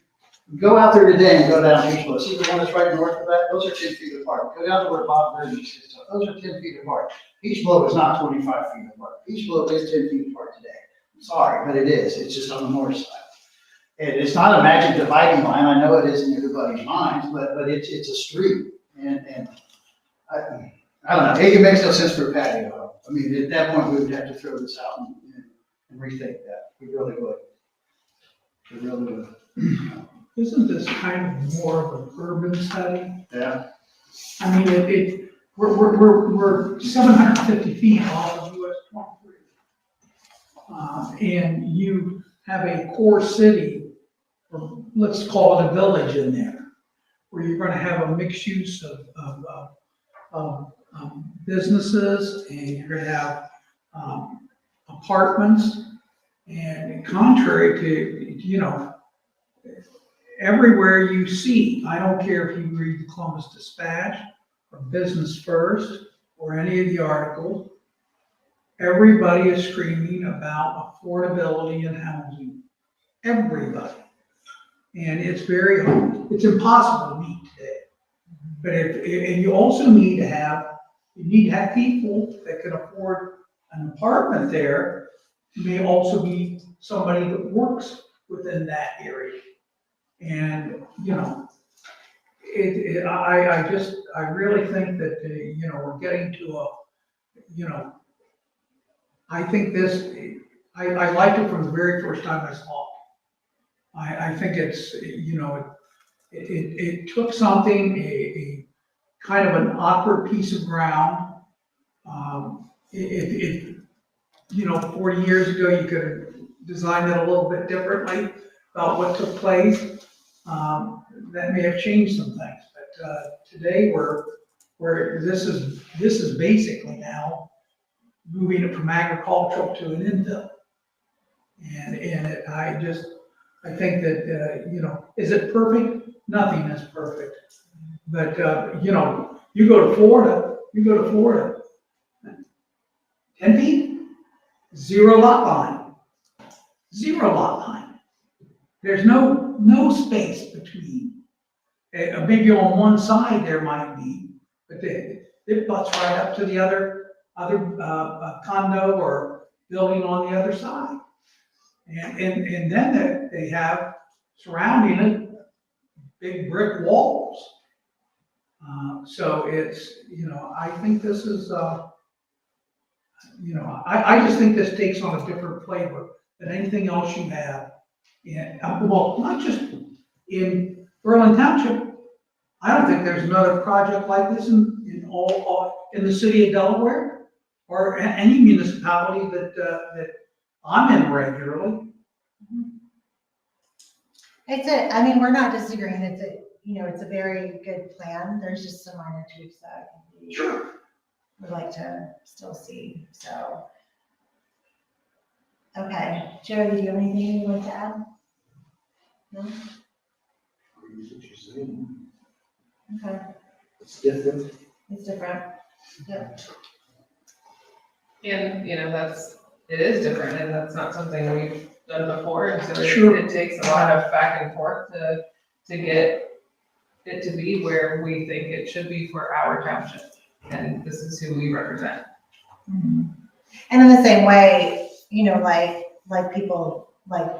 go out there today and go down Beach Blow. See the one that's right north of that? Those are 10 feet apart. Go down to where Bob Burns is. Those are 10 feet apart. Beach Blow is not 25 feet apart. Beach Blow is 10 feet apart today. Sorry, but it is. It's just on the north side. And it's not a magic dividing line. I know it is in everybody's minds, but it's a street. And I don't know. It makes no sense for a patio. I mean, at that point, we would have to throw this out and rethink that. We really would. We really would. Isn't this kind of more of an urban study? Yeah. I mean, we're 750 feet off of US 23. And you have a core city, or let's call it a village in there, where you're gonna have a mixed use of businesses, and you're gonna have apartments. And contrary to, everywhere you see, I don't care if you read the Columbus Dispatch or Business First or any of the articles, everybody is screaming about affordability and housing. Everybody. And it's very hard. It's impossible to meet today. But and you also need to have people that can afford an apartment there. You may also be somebody that works within that area. And, I really think that, we're getting to I think I liked it from the very first time I saw it. I think it's, it took something, a kind of an awkward piece of ground. 40 years ago, you could have designed it a little bit differently about what took place. That may have changed some things, but today this is basically now moving it from agricultural to an infill. And I think that, is it perfect? Nothing is perfect. But, you go to Florida, 10 feet, zero lot line. There's no space between. Maybe on one side there might be, but it butts right up to the other condo or building on the other side. And then they have surrounding it big brick walls. So it's, I think this is, I just think this takes on a different flavor than anything else you have. And, well, not just in Berlin Township. I don't think there's another project like this in the city of Delaware or any municipality that I'm in regularly. We're not disagreeing. It's a very good plan. There's just some minor tweaks that we would like to still see, so. Okay, Joey, do you have anything you'd like to add? No? Okay, It's different. it's different. Yep. And, it is different, and that's not something we've done before, and so Sure. it takes a lot of back and forth to get it to be where we think it should be for our township, and this is who we represent. Mhm. And in the same way,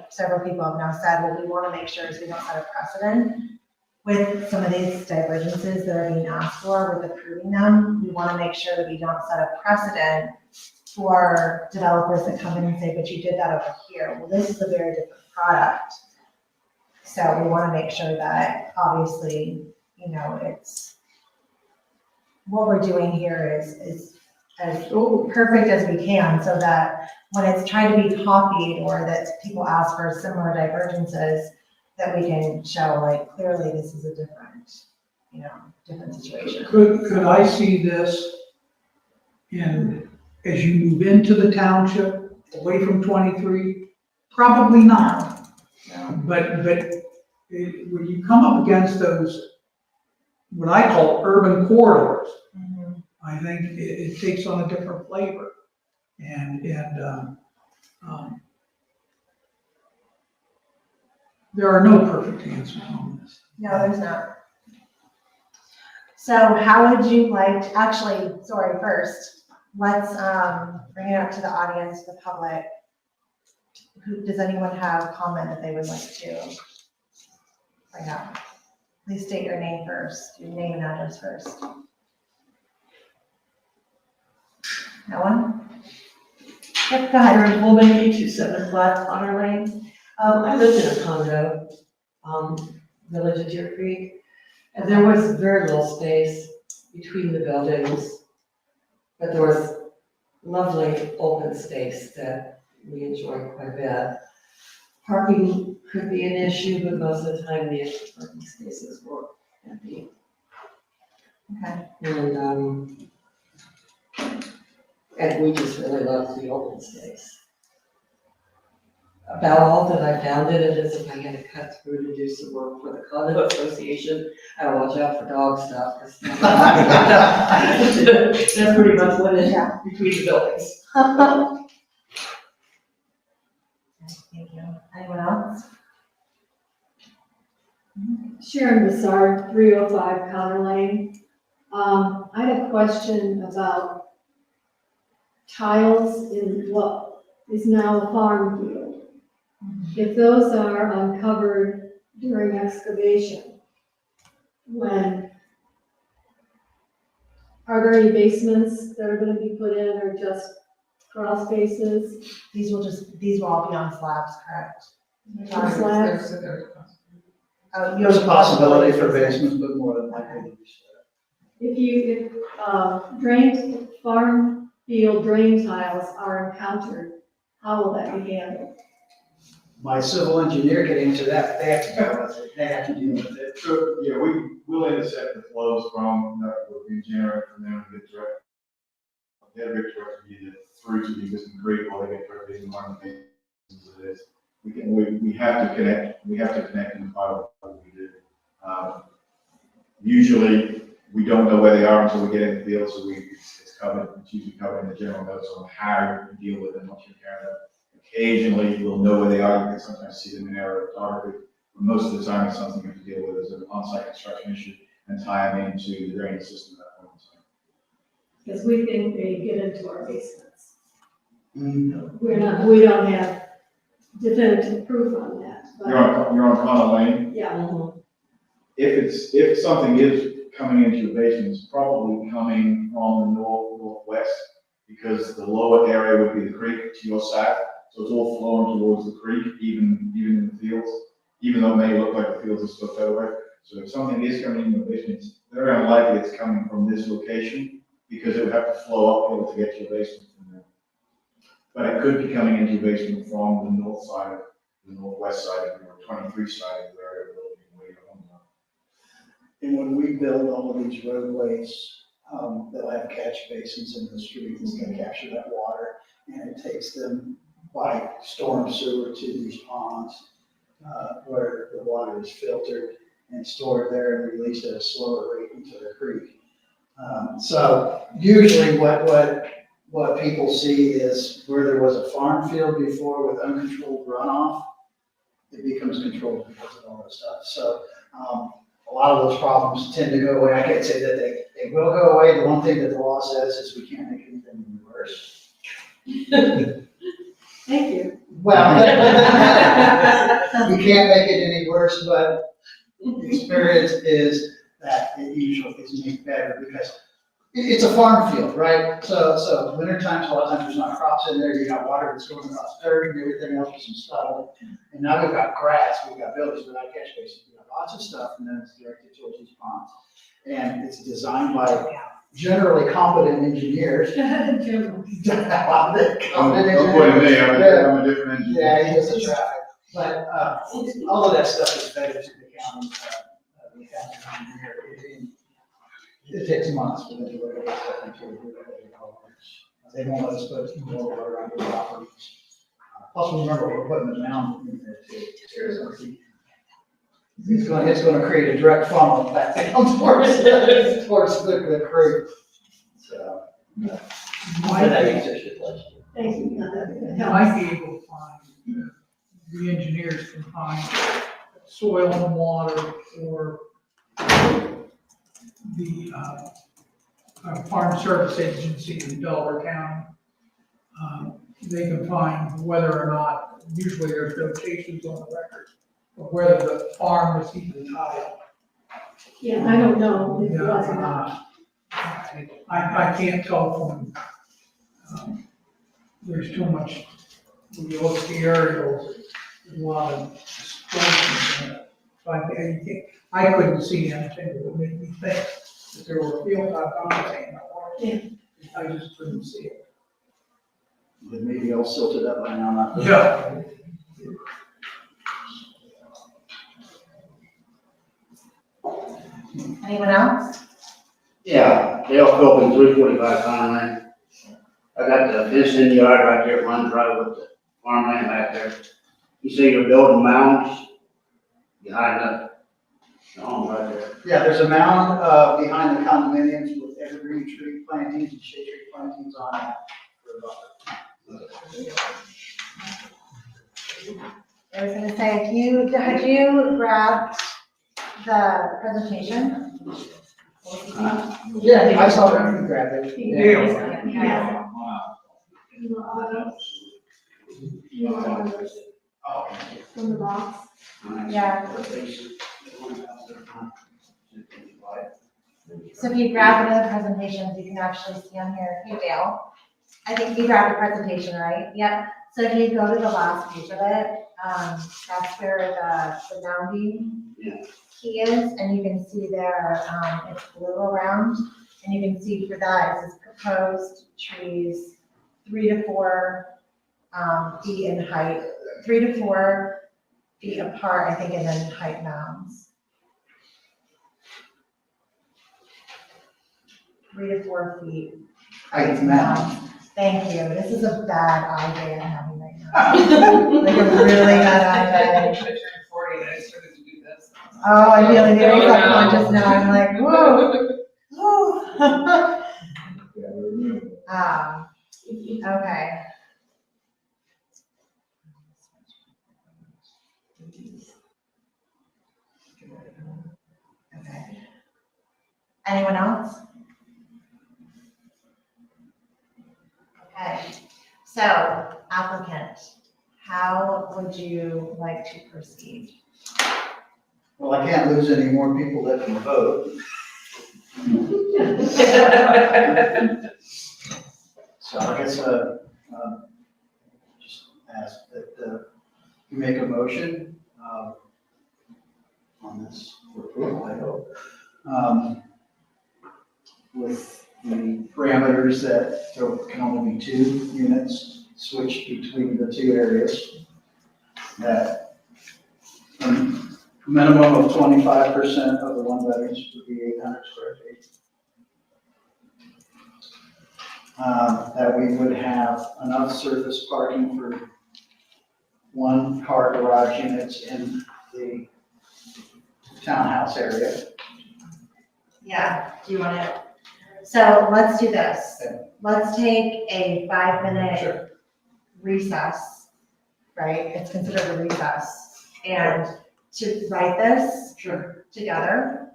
several people have now said, what we want to make sure is we don't set a precedent with some of these divergences that are being asked for with approving them. We want to make sure that we don't set a precedent for developers that come in and say, but you did that over here. Well, this is a very different product. So we want to make sure that obviously, it's what we're doing here is as perfect as we can, so that when it's trying to be copied or that people ask for similar divergences, that we can show like clearly this is a different, different situation. Could I see this as you move into the township, away from 23? Probably not. No. But when you come up against those, what I call urban corridors, Mhm. I think it takes on a different flavor. There are no perfect answers on this. No, there's not. So how would you like, first, let's bring it up to the audience, the public. Does anyone have a comment that they would like to bring up? Please state your name first, your name and address first. No one? Yep, go ahead. Erin Holman, 227 Flat Honor Lane. I lived in a condo, Village of Deer Creek, and there was very little space between the buildings, but there was lovely open space that we enjoyed quite a bit. Parking could be an issue, but most of the time the extra parking spaces were empty. Okay. And we just really loved the open space. About all that I found in it is if I had to cut through to do some work for the condo association, I watch out for dog stuff. 'Cause that's pretty much what is between the buildings. Thank you. Anyone else? Sharon Bassard, 305 Connor Lane. I had a question about tiles in what is now a farm field. If those are uncovered during excavation, are there any basements that are gonna be put in or just crawl spaces? These will all be on slabs, correct? On slabs? Oh, There's a possibility for basements, but more than likely to be set. If farm field drain tiles are encountered, how will that be handled? My civil engineer could answer that, but they have to deal with it, they have to deal with it. So, yeah, we'll intercept the flows from, that will be generated from them, and get direct. They're directed either through to the existing creek, or they get directly in one of the basins of this. We have to connect in the file what we do. Usually, we don't know where they are until we get in the field, so it's usually covered in the general notes on how you deal with them once you carry them. Occasionally, you'll know where they are, you can sometimes see them in aerial photography, but most of the time, it's something you have to deal with as an on-site construction issue and tie them into the drainage system at that point in time. Because we think they get into our basements. Mm-hmm. We don't have definitive proof on that, but You're on Connell Lane. yeah. If something is coming into your basement, it's probably coming from the northwest, because the lower area would be the creek to your south. So it's all flowing towards the creek, even in the fields, even though it may look like the fields are still further away. So if something is coming in the basement, it's very unlikely it's coming from this location, because it would have to flow uphill to get to your basement from there. But it could be coming into your basement from the north side, the northwest side of your 23 side of the area where your homes are. And when we build all of these roadways, they'll have catch basins in the streets that capture that water, and it takes them by storm sewer to these ponds, where the water is filtered and stored there and released at a slower rate into the creek. So usually what people see is where there was a farm field before with uncontrolled runoff, it becomes controlled because of all this stuff. So a lot of those problems tend to go away. I can't say that they will go away. The one thing that the law says is we can't make anything worse. Thank you. Well, we can't make it any worse, but the experience is that it usually is made better because it's a farm field, right? So winter times, a lot of times there's not crops in there. You got water that's going across dirt and everything else is installed. And now we've got grass, we've got buildings without catch basins, we've got lots of stuff, and then it's directed towards these ponds. And it's designed by generally competent engineers. General. Competent Don't engineers. point at me, I'm Yeah. a different engineer. Yeah, he does the traffic, but, all of that stuff is vetted to the county, the county engineer. It takes months for them to look at this stuff and to review it. They won't let us put more water on the properties. Plus, remember, we're putting the mound in there too. It's gonna create a direct funnel back down towards the creek. So. Thank you. You might be able to find, the engineers can find soil and water or the, Farm Service Agency in Delaware County. They can find whether or not, usually there's notations on the record, of whether the farm was even tiled. Yeah, I don't know if it Yeah, was or not. I can't tell from, there's too much, when you look at the aerials, there's a lot of distortions in it. So I couldn't see anything that would make me think that there were field content. I just couldn't see it. Then maybe all silted up by now, not. Yeah. Anyone else? Yeah, Dale Philpin, 345 Conley. I got the fenced-in yard right there, runs right with the farmland back there. You say you're building mounds behind the home right there? Yeah, there's a mound, behind the condominiums with evergreen tree plantings and shade tree plantings on it. I was gonna say, had you grabbed the presentation? Yeah, I saw that, you grabbed it. Yeah. Yeah. You were on it. From the box. Yeah. So if you grab one of the presentations, you can actually see on here, hey Dale, I think you grabbed the presentation, right? Yep. So if you go to the last page of it, that's where the mounding key is, and you can see there, it's blue around, and you can see for that, it says proposed trees, 3 to 4 feet in height, 3 to 4 feet apart, I think, and then height mounds. 3 to 4 feet. Height mound. Thank you. This is a bad eye day I'm having right now. Like a really bad eye I day. turned 40 and I started to do this. Oh, I feel like very Oh, no. subconscious now. I'm like, whoa. Whoa. Okay. Okay. Anyone else? Okay, so applicant, how would you like to proceed? Well, I can't lose any more people that can vote. So I guess, just ask that, you make a motion, on this for approval, I hope. With the parameters that there can only be 2 units switched between the 2 areas. That a minimum of 25% of the 1 bedrooms would be 800 square feet. That we would have enough surface parking for 1 car garage units in the townhouse area. Yeah, do you want to? So let's do this. Okay. Let's take a 5-minute Sure. recess, right? It's considered a recess. And to write this together.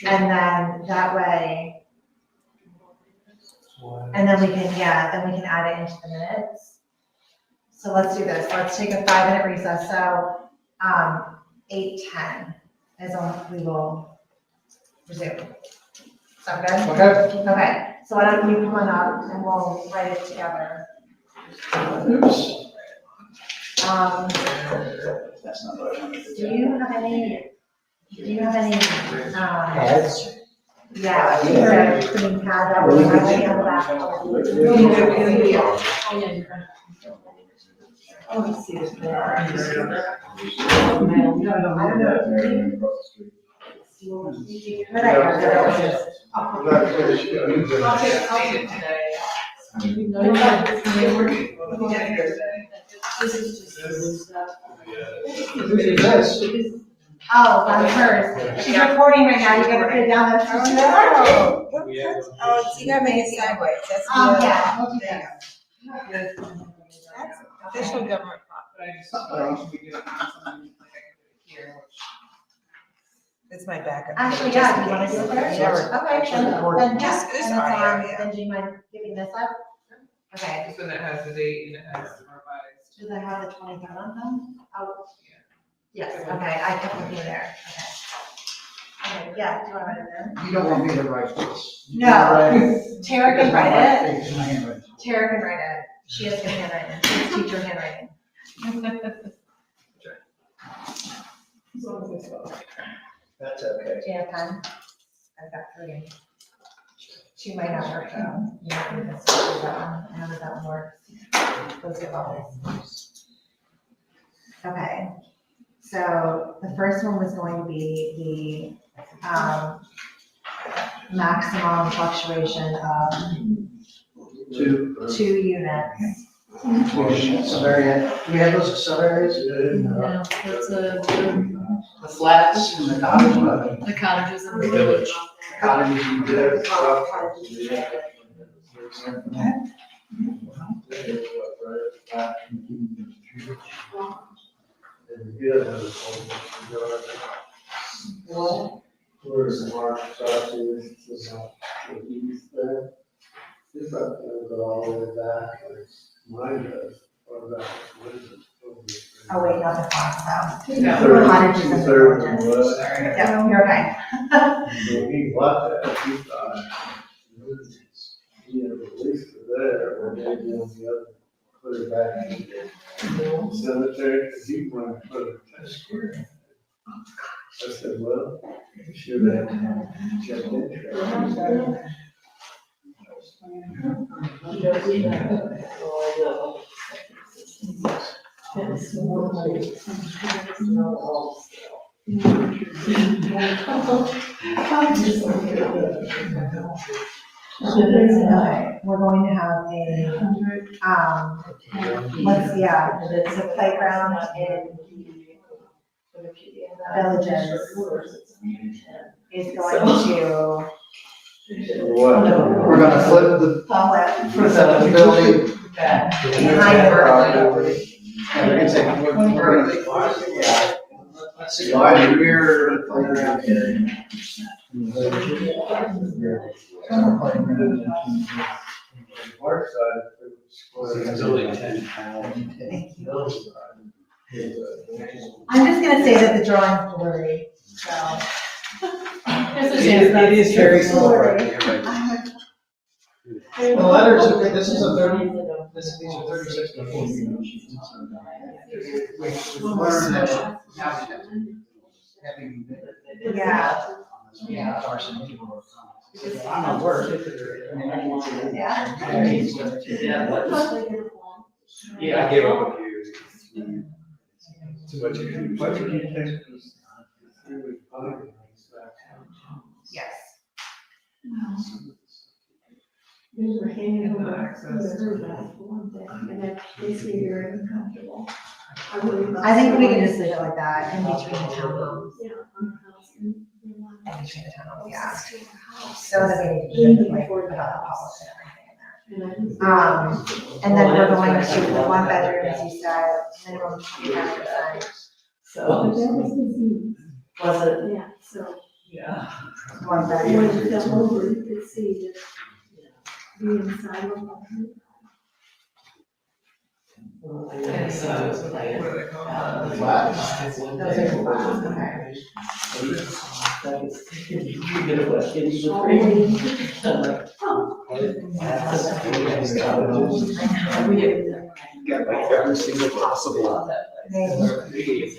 And then that way, and then we can, then we can add it into the minutes. So let's do this. Let's take a 5-minute recess. So, 8:10 is on, we will resume. Sound good? Okay. Okay, so why don't you come on up and we'll write it together. Oops. That's not what I wanted to Do you have any, Yeah, she said, putting pads out, and I went on the back. Oh, I see this there. I don't know. But I heard that. I'll take it today. This is just stuff. Who's this? Oh, that's hers. She's recording right now, you gotta put it down there. Oh, oh, so you gotta make it sideways, that's the. Yeah, we'll do that. That's official government property. It's my backup. Actually, yeah, do you wanna do it first? Never. Okay, then Just yes, this and it's audio, on, yeah. then do you mind giving this up? Okay, This one that has the date and it has the revised. does it have the 23rd on them? Oh, yes, okay, I kept looking there, okay. Okay, yeah, do you wanna write it down? You don't want me to write this. No, Tara can write it, It's my handwriting. Tara can write it, she has good handwriting, she's teacher handwriting. As long as it's well. That's okay. Do you have time? I've got 3. She might not work though. You might need this to do that one. I know that that one works. Let's get bubbles. Okay, so the first one was going to be the maximum fluctuation of 2 units. Sub-area, do we have those as sub-areas? No, that's The flats and the cottages. the cottages in the village. Cottages and the. Where's the mark starting is up to the east there. It's not gonna go all the way back, like mine does, or back. Oh wait, not the flats though. No. Cottages and Third villages. and west. Yeah, you're okay. So he left that, he thought, he had released it there, or maybe on the other, put it back in the cemetery, because he wanted to put a test square. I said, well, you should have checked it. Okay, we're going to have it's a playground in villages is going to What? We're gonna flip the, flip the building. behind the property. Yeah, we're gonna take, we're gonna, yeah. Let's see, why the rear playground area. North side. Building 10. I'm just gonna say that the drawing's blurry, so. There's a chance that It is very small. Blurry. The letters, this is a 30, these are 36 by 40 sheets. We learned that having. Yeah. Yeah. I'm not worried. Yeah. Yeah, I gave up a few. Too much. What did you think was? Yes. There's a hanging And the over, access. for one thing, and that makes me very uncomfortable. I think we can just leave it like that, in between the townhomes, Yeah, on the house and. in between the townhomes, yeah. So that we need to, like, put out the policy and everything in there. And then we're going to the 1 bedroom, as you said, minimum 25%. But that was the Was it? yeah, so 1 when bedroom. you fell over, you could see the inside of the. And what do they call it? Flats. Those are the flats, okay. Got like every single possible. Maybe.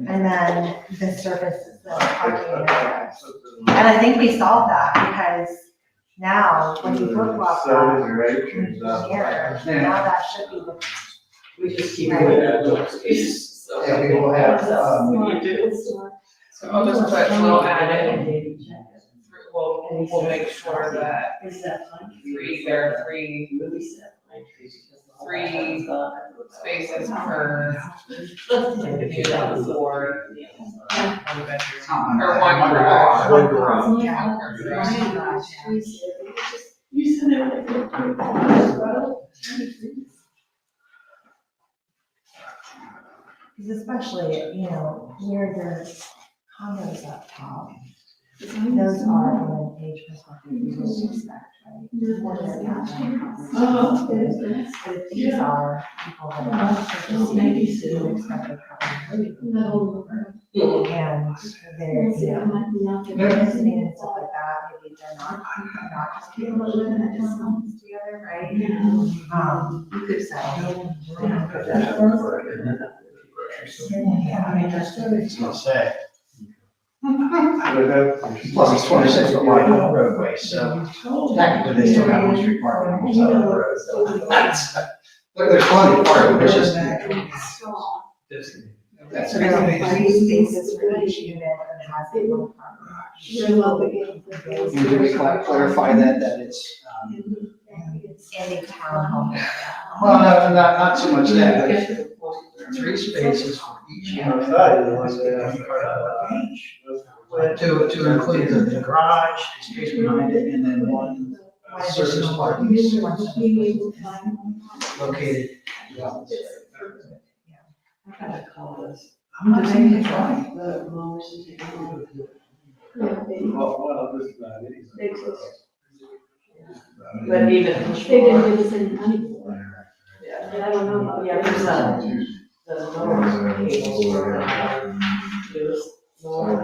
And then the surface is the parking area. And I think we solved that because now when you flip flop that, now that should be the. We just keep doing that. Yeah, we will have, So I'll just put, we'll add in, we'll make sure that there are three spaces per individual for one bedroom, or one garage. One garage. Yeah. One garage. You said it. Because especially, you know, where there's condos up top, those are from an age perspective, you would expect, right? More than that. Oh, But these are people that are just maybe still expected probably. no. And they're, you know, they're listening and stuff like that, maybe they're not just people that live in a just homes together, right? You could say. Yeah, I mean, that's what it's gonna say. Plus it's 26 foot wide roadway, so technically they still have one street parking on the side of the road. So that's, look, there's plenty of parking, it's just. That's So there's 3 spaces for each unit and it has a little parking. And do we clarify that it's, In a townhome. well, no, not so much that, but 3 spaces for each unit. To include the garage, space behind it, and then one surface parking located. I gotta call this. I'm not saying it's right. But even. They didn't give us any money for it. Yeah. And I don't know about. Yeah, there's the lower cables for there's lower.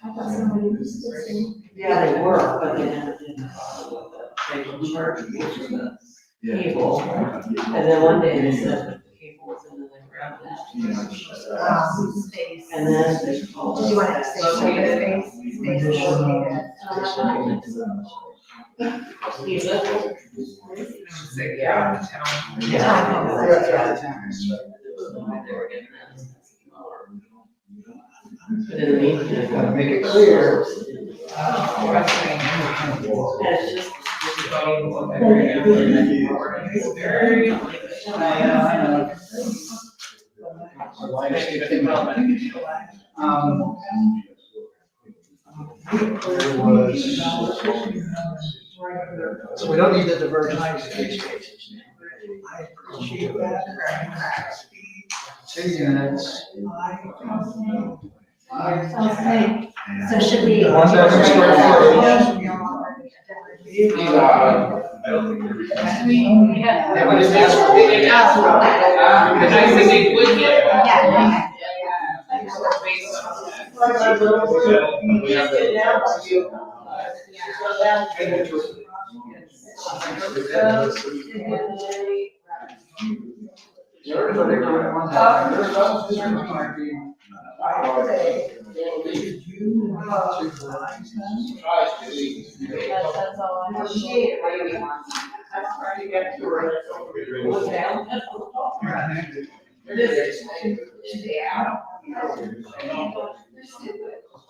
I thought somebody was listening. Yeah, they were, but they had they will charge you for the cable. And then one day they said that the cable was in the ground. Space. And then they called. Did you want to say surface space? Space is located. Say, yeah, the town. But in the meantime, Gotta make it clear. it's just. Very. I know. My wife's getting there was. So we don't need the divergence of 3 spaces. I appreciate that. 2 units. Okay, so should we? 1 bedroom square footage. Yeah, but it's just, they asked for that. And I said they would get that. Yeah. Based on That's all I have.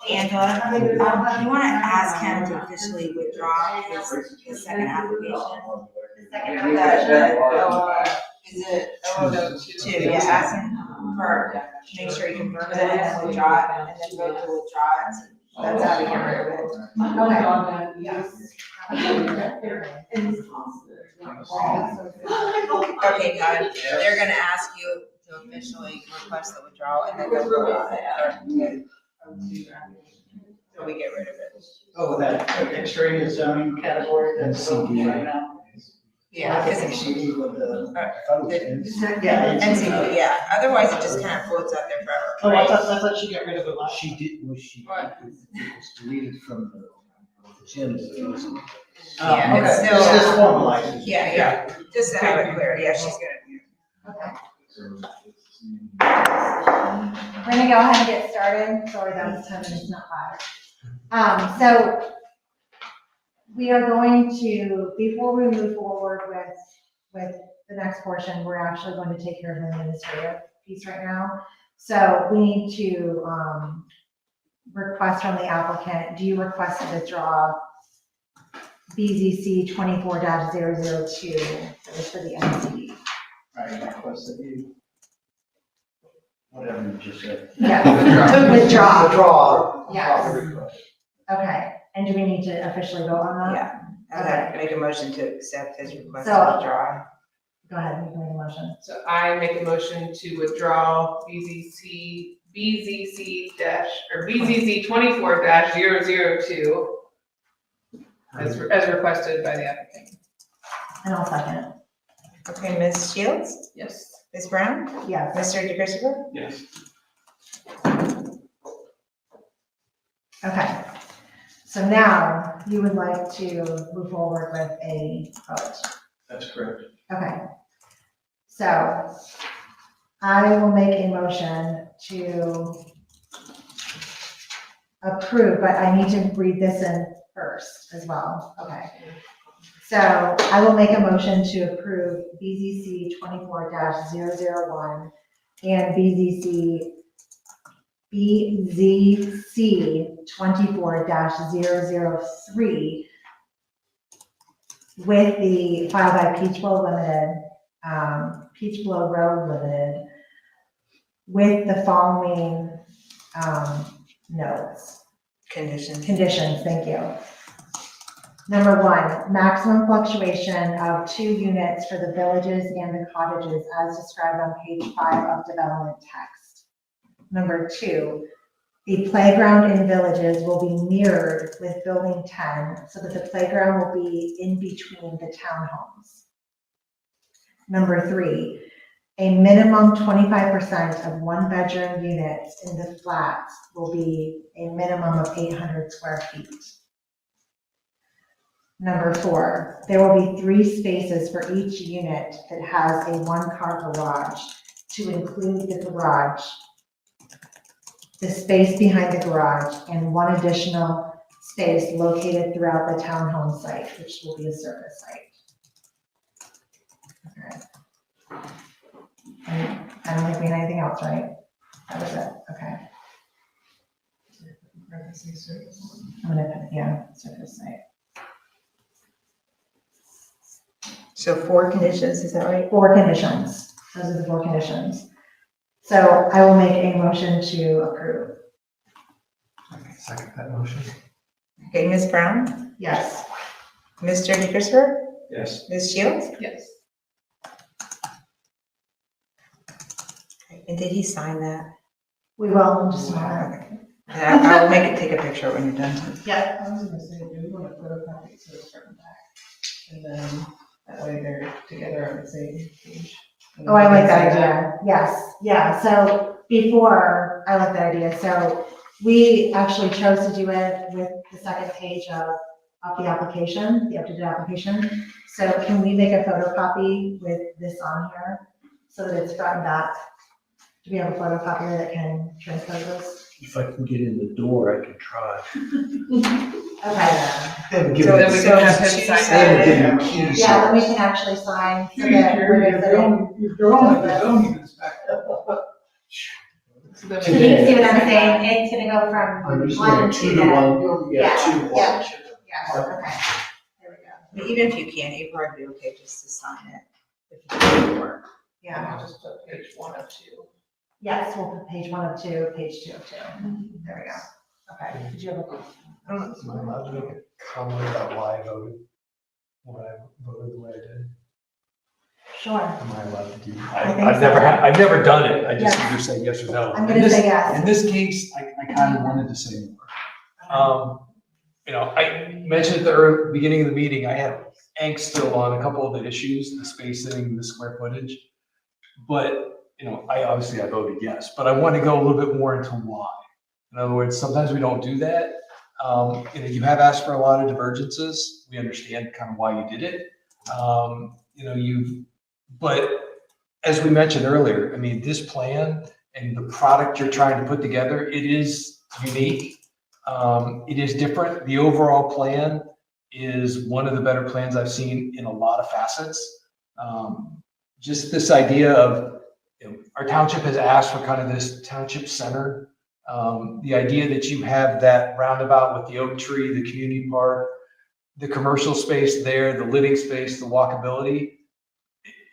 Angela, you want to ask him to officially withdraw his second application? Is it 002? Yeah, ask him for, make sure he confirms it and then withdraw it, and then vote to withdraw it. That's how we get rid of it. Okay, God, they're gonna ask you to officially request the withdrawal and then they'll vote on it. So we get rid of it. Oh, that extraneous zoning category that's right now. Yeah, because CD with the. yeah, NCD, yeah, otherwise it just kind of floats out there forever. Oh, I thought she got rid of it last. She did, was she, What? it was deleted from the Jim does. Yeah, Okay, it's still- this is formalized. Yeah, just to have it clear, yeah, she's gonna. Okay. We're gonna go ahead and get started, so we're down to 10 minutes, not 5. So we are going to, before we move forward with the next portion, we're actually going to take care of the administrative piece right now. So we need to, request from the applicant, do you request to withdraw BZC 24-002, that was for the NCD? I request that you, whatever you just said. Yeah, withdraw. Withdraw. Yes. the request. Okay, and do we need to officially vote on that? Yeah, I'd have to make a motion to accept his request So- to withdraw. Go ahead, make a motion. So I make a motion to withdraw BZC 24-002 as requested by the applicant. And I'll second it. Okay, Ms. Shields, Yes. Ms. Brown, Yes. Mr. DeChristopher? Yes. Okay. So now you would like to move forward with a vote. That's correct. Okay. So I will make a motion to approve, but I need to read this in first as well. Okay. So I will make a motion to approve BZC 24-001 and BZC 24-003 with the filed by Peach Blow Limited, Peach Blow Road Limited, with the following notes. Conditions, thank you. Number 1, maximum fluctuation of 2 units for the villages and the cottages as described on page 5 of development text. Number 2, the playground in villages will be mirrored with building 10 so that the playground will be in between the townhomes. Number 3, a minimum 25% of 1-bedroom units in the flats will be a minimum of 800 square feet. Number 4, there will be 3 spaces for each unit that has a 1-car garage to include the garage, the space behind the garage, and 1 additional space located throughout the townhome site, which will be a service site. Okay. And I don't think we had anything else, right? That was it, okay. I'm gonna put, yeah, service site. So 4 conditions, is that right? 4 conditions, those are the 4 conditions. So I will make a motion to approve. Second that motion. Okay, Ms. Brown, Yes. Mr. DeChristopher, Yes. Ms. Shields? Yes. And did he sign that? We will, just a moment. I'll make it, take a picture when you're done. Yeah. I was gonna say, do we want to photocopy so it's front and back? And then that way they're together on the same page. And Oh, I then like we that can idea. Yes, yeah. So before, I like that idea. So we actually chose to do it with the second page of the application, the updated application. So can we make a photocopy with this on here so that it's front and back? Do we have a photocopier that can transpose this? If I can get in the door, I can try. Okay. So then we can have him two sign sided. Yeah, then we can actually sign so that You're we're only the zoning inspector. So then So we you can- see what I'm saying? It's gonna go from I'm just 1 saying, to 2 to 10. 1, yeah, 2 to 1. Yeah. Yes, okay. There we go. But even if you can't, you'd probably be okay just to sign it. If you do the work. Yeah, I'll just put page 1 of 2. yes, we'll put page 1 of 2, page 2 of 2. There we go. Okay, did you have a question? Am I allowed to make a comment about why I voted? Why I voted the way I did? Sure. Am I allowed to do? I think I've never done it. I just Yes. either say yes or no. I'm In gonna this- say yes. In this case, I kind of wanted to say more. You know, I mentioned at the beginning of the meeting, I had angst still on a couple of the issues, the spacing, the square footage. But, you know, I voted yes, but I want to go a little bit more into why. In other words, sometimes we don't do that. You have asked for a lot of divergences. We understand kind of why you did it. But as we mentioned earlier, I mean, this plan and the product you're trying to put together, it is unique. It is different. The overall plan is one of the better plans I've seen in a lot of facets. Just this idea of, our township has asked for kind of this township center. The idea that you have that roundabout with the oak tree, the community park, the commercial space there, the living space, the walkability.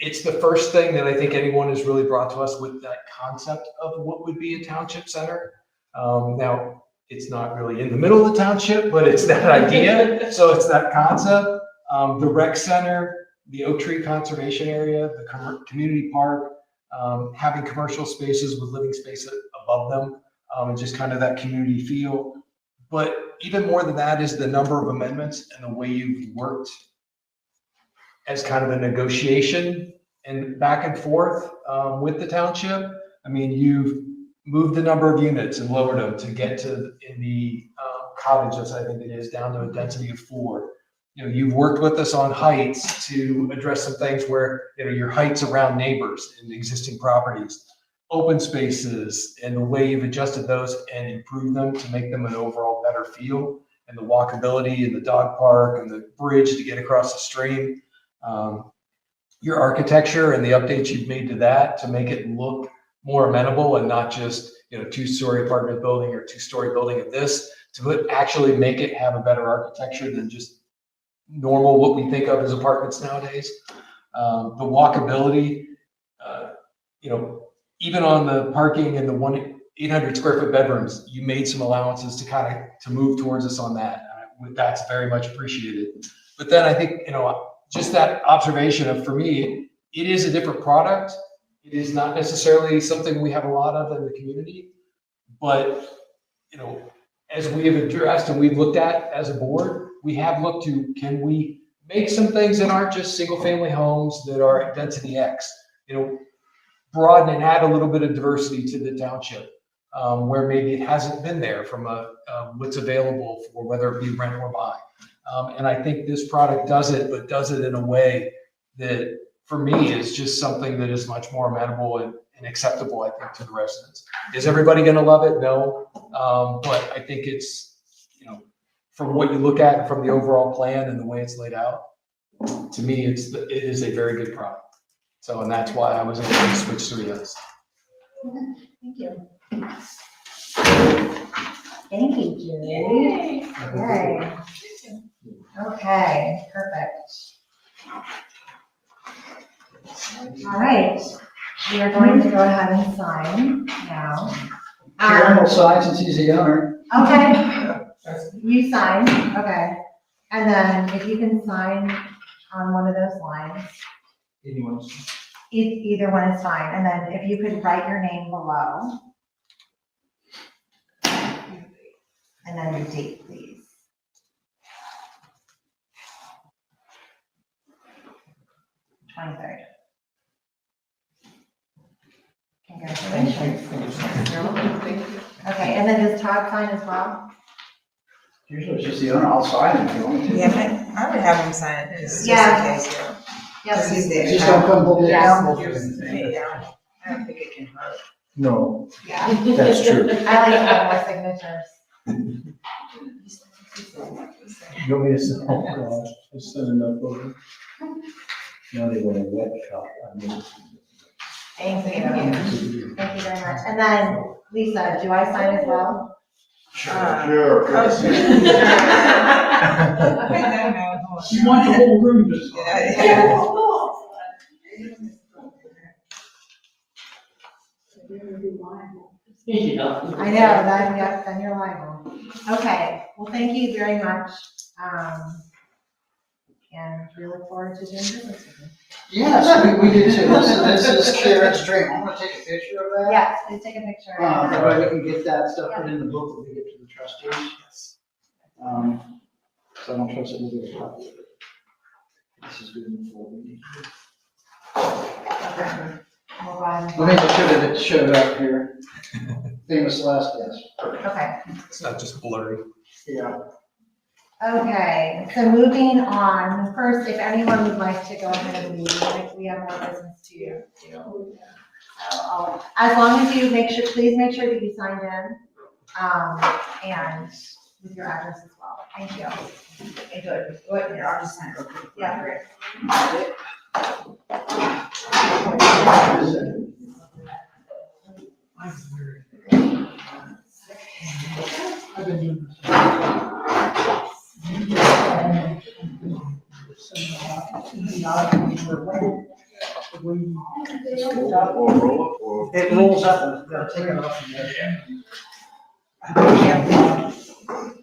It's the first thing that I think anyone has really brought to us with that concept of what would be a township center. Now, it's not really in the middle of the township, but it's that idea. So it's that concept. The rec center, the oak tree conservation area, the community park, having commercial spaces with living space above them, and just kind of that community feel. But even more than that is the number of amendments and the way you've worked as kind of a negotiation and back and forth with the township. I mean, you've moved the number of units and lowered them to get to in the cottages, I think it is, down to a density of 4. You've worked with us on heights to address some things where, your heights around neighbors and existing properties, open spaces, and the way you've adjusted those and improved them to make them an overall better feel, and the walkability and the dog park and the bridge to get across the stream. Your architecture and the updates you've made to that to make it look more amenable and not just, 2-story apartment building or 2-story building of this, to actually make it have a better architecture than just normal, what we think of as apartments nowadays. The walkability, even on the parking and the 800 square foot bedrooms, you made some allowances to move towards us on that. That's very much appreciated. But then I think, just that observation of, for me, it is a different product. It is not necessarily something we have a lot of in the community, but, as we have addressed and we've looked at as a board, we have looked to, can we make some things that aren't just single family homes that are density X, broaden and add a little bit of diversity to the township, where maybe it hasn't been there from what's available for whether it be rent or buy. And I think this product does it, but does it in a way that, for me, is just something that is much more amenable and acceptable, I think, to the residents. Is everybody going to love it? No. But I think it's, from what you look at from the overall plan and the way it's laid out, to me, it is a very good product. So, and that's why I was able to switch to yes. Thank you. Thank you, Julie. Yay. Okay, perfect. All right, we are going to go ahead and sign now. Karen will sign since he's the owner. Okay, you sign, okay. And then if you can sign on one of those lines. Either one is fine. And then if you could write your name below. And then your date, please. #23. Congratulations. Okay, and then does Todd sign as well? Usually it's just the owner. I'll sign if you want me to. Yeah, but I would have him sign it, just in Yeah. case, Yes. Because he's there. Just don't come hold it Yeah. down. Yeah, I don't think it can hurt. No, Yeah. that's true. I like to have more signatures. You want me to say, oh God, I sent enough over. Now they want a wet shop. Thank you. Thank you very much. And then, Lisa, do I sign as well? Sure. Okay. No. You want the whole room to sign. Yeah. I know, then you're liable. Okay, well, thank you very much. And we look forward to doing business with you. Yes, we do too. This is Karen's dream. I'm gonna take a picture of that. Yes, please take a picture. That way we can get that stuff put in the book when we get to the trustees. So I don't trust it will be a copy of it. This is good before we need. Okay. We'll go ahead and- Let me make sure that it showed up here. Famous last guess. Okay, It's not just blurry. Yeah. Okay, so moving on, first, if anyone would like to go ahead and leave, like, we have more business to do. So, as long as you make sure, please make sure that you signed in, and with your address as well. Thank you. Okay, good. What, here, I'll just sign real quick. Yeah, great. I've been doing this. Or roll up, or. It rolls up and it's gotta take it off from there.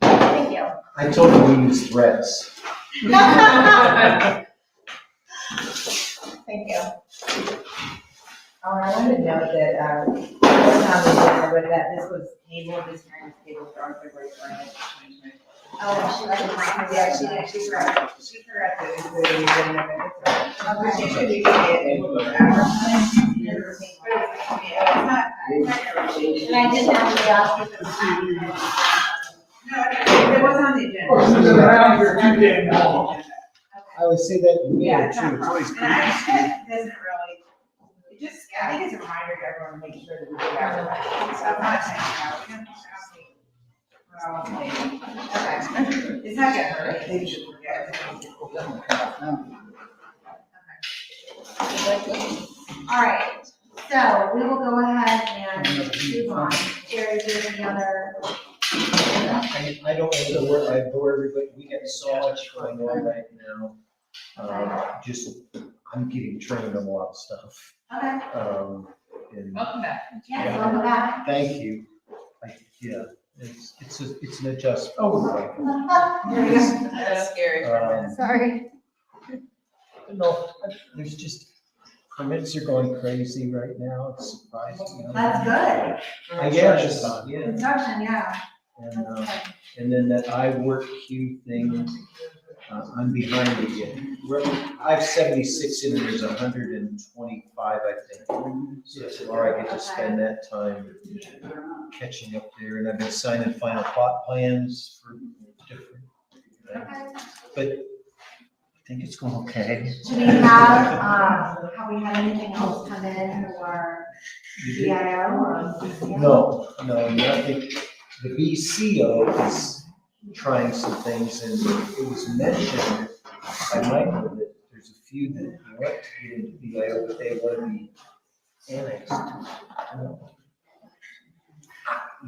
Thank you. I told him we use threats. Thank you. Oh, and I wanted to note that, it wasn't on the agenda, but that this was tabled, this hearing was tabled for February 20th, 2024. Oh, she recognized, Yeah, she forgot to include the agenda, but she should be getting it. But it's not. and I didn't actually ask you for the time. No, it wasn't on the agenda. It's been around here too damn long. I always say that in the Yeah, meeting it's too, not a it's problem. always And good. it doesn't really, it just, I think it's a reminder to everyone to make sure that we do advertise. So I'm not saying, no, we don't, okay. It's not gonna hurt, they should forget. All right, so we will go ahead and move on. Jerry, do you have any other? I don't know where, I bore everybody, we got so much going on right now. Just, I'm getting trained on a lot of stuff. Okay, And Welcome back. yes, welcome back. thank you. Yeah, it's an adjustment. Oh, right. That's scary. Sorry. No, there's just, permits are going crazy right now, it's surprising. That's good. I guess, yeah. Construction, yeah. And, That's good. and then that I work queue thing, I'm behind again. I have 76 in, there's 125, I think. So tomorrow I get to spend that time catching up there, and I've been signing final plot plans for different things. But I think it's going okay. Do we have we had anything else come in or DIO or? BCO? No, nothing. The BCO is trying some things, and it was mentioned by Michael that there's a few that want to get into BIO, but they want to be annexed.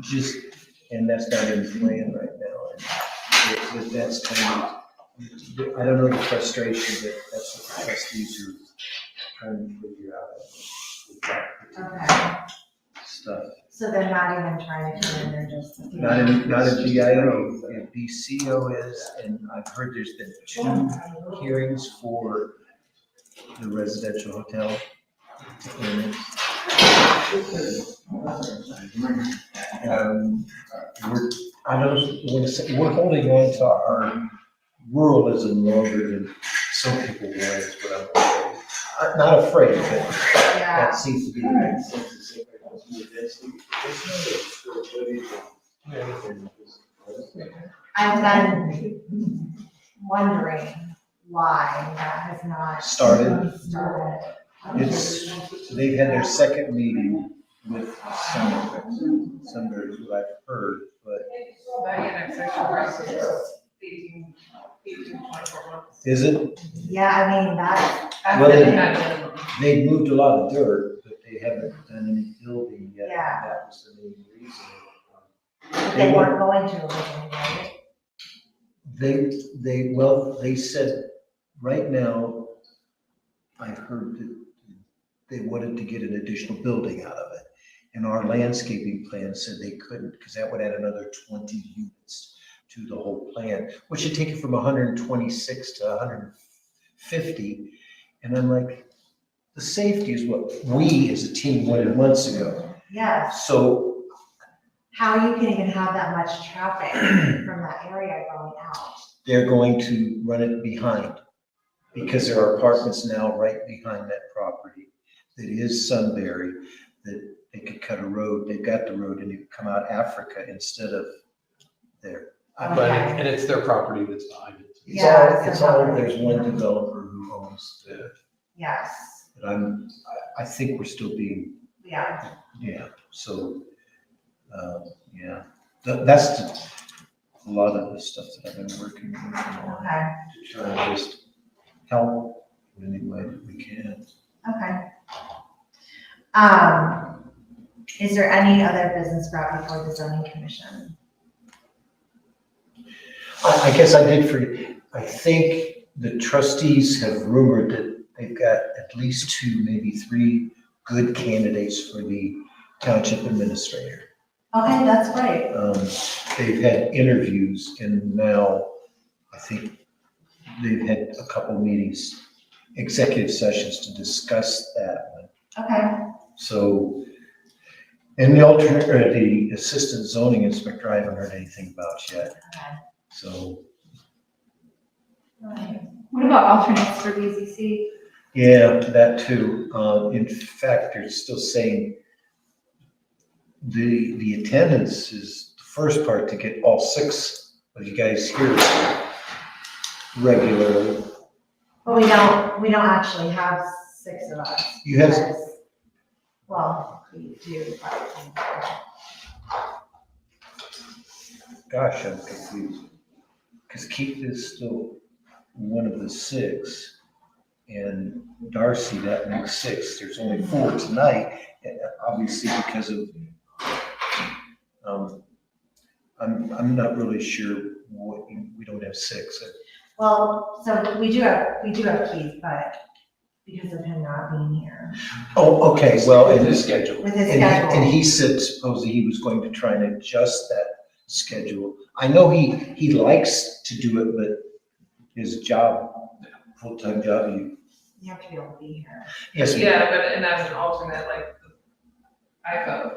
Just, and that's not in the plan right now. And that's kind of, I don't know the frustration, but that's what the trustees are trying to figure out. Okay, Stuff. so they're not even trying to come in, they're just. Not in BIO, and BCO is, and I've heard there's been 2 hearings for the residential hotel. We're holding on to our ruralism longer than some people want, is what I'm not afraid, but Yeah. that seems to be the I've been wondering why that has not. Started. Started. They've had their second meeting with Sunbury, who I've heard, but That annexation process is 18, 24 months. is it? Yeah, I mean, that, Well, That's they moved a lot of dirt, but they haven't done any building yet. Yeah. That was the main reason. they weren't going to originally, right? They said, right now, I heard that they wanted to get an additional building out of it. And our landscaping plan said they couldn't, because that would add another 20 units to the whole plan, which would take it from 126 to 150. And I'm like, the safety is what we as a team wanted months ago. Yes, So how you can even have that much traffic from that area going out. they're going to run it behind, because there are apartments now right behind that property that is Sunbury, that they could cut a road, they've got the road, and you could come out Africa instead of there. But, and it's their property that's behind it. Yeah, There's one developer who owns the, Yes, but I think we're still being, yeah, so, yeah. That's a lot of the stuff that I've been working on okay, to try and just help in any way that we can. okay. Is there any other business brought before the zoning commission? I guess I did forget, I think the trustees have rumored that they've got at least 2, maybe 3 good candidates for the township administrator. Okay, that's great. They've had interviews and now I think they've had a couple meetings, executive sessions to discuss that one. Okay, So, and the alternate, or the assistant zoning inspector, I haven't heard anything about yet, okay. so. What about alternates for BZC? Yeah, that too. In fact, they're still saying the attendance is the first part to get all 6 of you guys here regularly. But we don't actually have 6 of us. You have- because- Well, we do, but. Gosh, I'm confused. Because Keith is still one of the 6, and Darcy, that makes 6. There's only 4 tonight, and obviously because of, I'm not really sure what, we don't have 6. Well, so we do have Keith, but because of him not being here Oh, okay, well, With and his schedule. with his And schedule. he said supposedly he was going to try and adjust that schedule. I know he likes to do it, but his job, full-time job, You have to be able to be here. yes, ma'am. Yeah, but, and as an alternate, like, I felt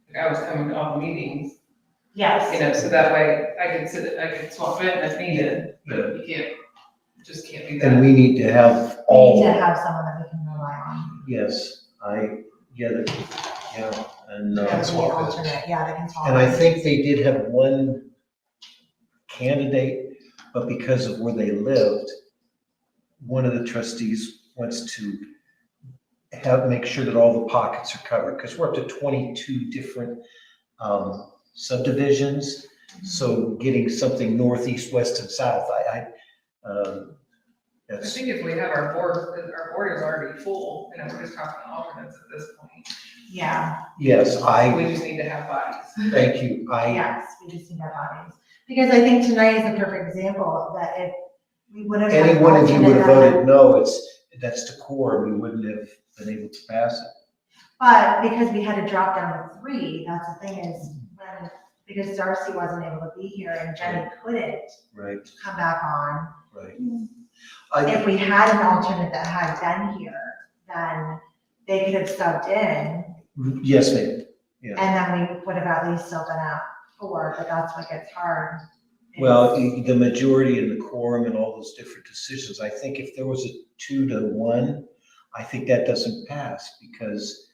like I was coming to all the meetings, you Yes, know, so that way I could swap in if needed, but you just can't do And that. we need to have we need all, to have someone that we can rely on. yes, and, That would be an alternate, yeah, that can swap. and I think they did have one candidate, but because of where they lived, one of the trustees wants to make sure that all the pockets are covered, because we're up to 22 different subdivisions. So getting something northeast, west, and south, I that's, think if we have our board is already full, you know, we're just talking alternates at this point. Yeah, yes, We just need to have bodies. thank you, yes, we just need our bodies. Because I think tonight is a perfect example that if we would have. had any one of you would have alternate voted no, that's the core, we wouldn't have been able to pass it. But because we had to drop down to 3, that's the thing is, because Darcy wasn't able to be here and Jenny couldn't Right, come back on. right. If we had an alternate that had been here, then they could have subbed in, Yes, ma'am. and then we would have at least still been at 4, but that's what gets hard. Well, the majority and the quorum and all those different decisions, I think if there was a 2-1, I think that doesn't pass because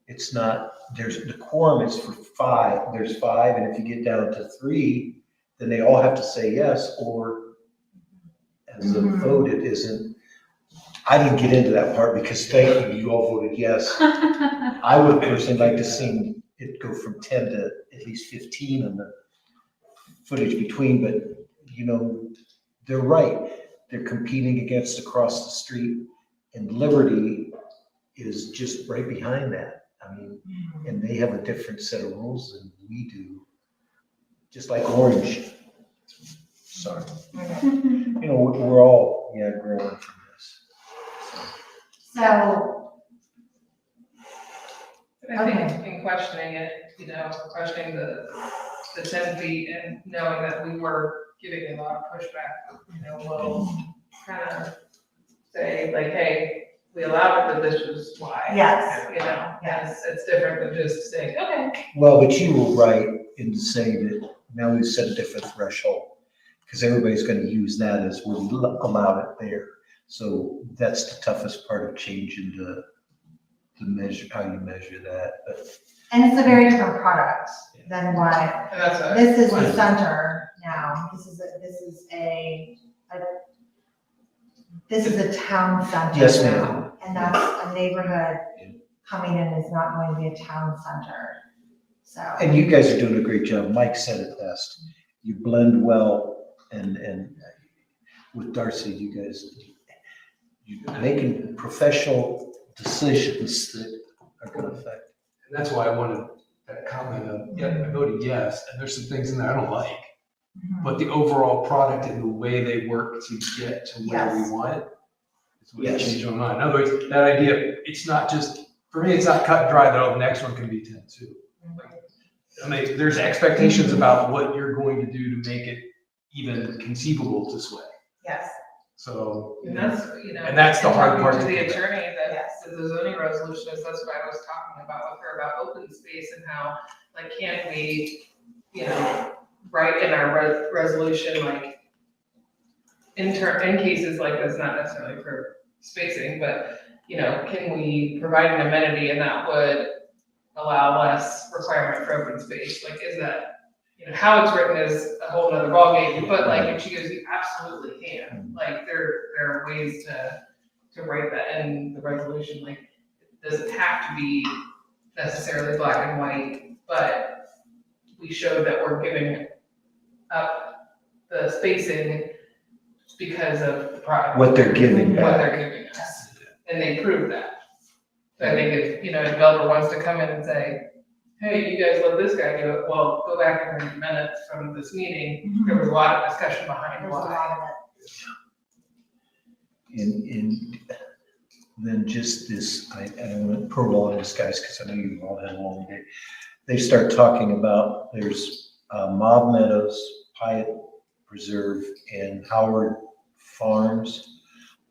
it's not, the quorum is for 5, there's 5, and if you get down to 3, then they all have to say yes, or as a vote, it isn't. I didn't get into that part because thank you, you all voted yes. I would personally like to see it go from 10 to at least 15 and the footage between, but you know, they're right. They're competing against across the street, and Liberty is just right behind that. I mean, and they have a different set of rules than we do, just like Orange. Sorry. You know, we're all, growing from this. So, I think in questioning it, you know, questioning the 10 feet and knowing that we were getting a lot of pushback, you know, we'll kind of say like, hey, we allowed it, but this was why. Yes. You know, Yes. it's different than just saying, okay. Well, but you were right in saying that now we've set a different threshold, because everybody's gonna use that as we allowed it there. So that's the toughest part of changing the measure, how you measure that, but. and it's a very different product than what, And that's what. this is the center, now. This is a town center. Yes, ma'am. now, and that's a neighborhood coming in is not going to be a town center, so. And you guys are doing a great job. Mike said it best. You blend well and with Darcy, you guys, you're making professional decisions that are gonna affect. And that's why I wanted that comment of, yeah, I voted yes, and there's some things in there I don't like. But the overall product and the way they work to get to where we Yes. want it is what Yes. changed my mind. In other words, that idea, it's not just, for me, it's not cut and dry that, oh, the next one can be 10 too. I mean, there's expectations about what you're going to do to make it even conceivable to sway. Yes. So, And that's, And that's the hard part To to the figure out. attorney that, Yes. that the zoning resolution is, that's what I was talking about with her, about open space and how, like, can we, write in our resolution, like, in cases like this, not necessarily for spacing, but, can we provide an amenity and that would allow less requirement for open space? Like, is that, how it's written is a whole nother ballgame, but like, and she goes, you absolutely can. Like, there are ways to write that in the resolution, like, it doesn't have to be necessarily black and white, but we show that we're giving up the spacing because of the product. What they're giving What back. they're giving us, and they prove that. So I think if, a developer wants to come in and say, hey, you guys let this guy do it, well, go back and read the minutes from this meeting, there was a lot of discussion behind There's a why. lot of it. And then just this, I don't want to probe on this, guys, because I know you've all had a long day. They start talking about, there's Mob Meadows, Pyatt Preserve, and Howard Farms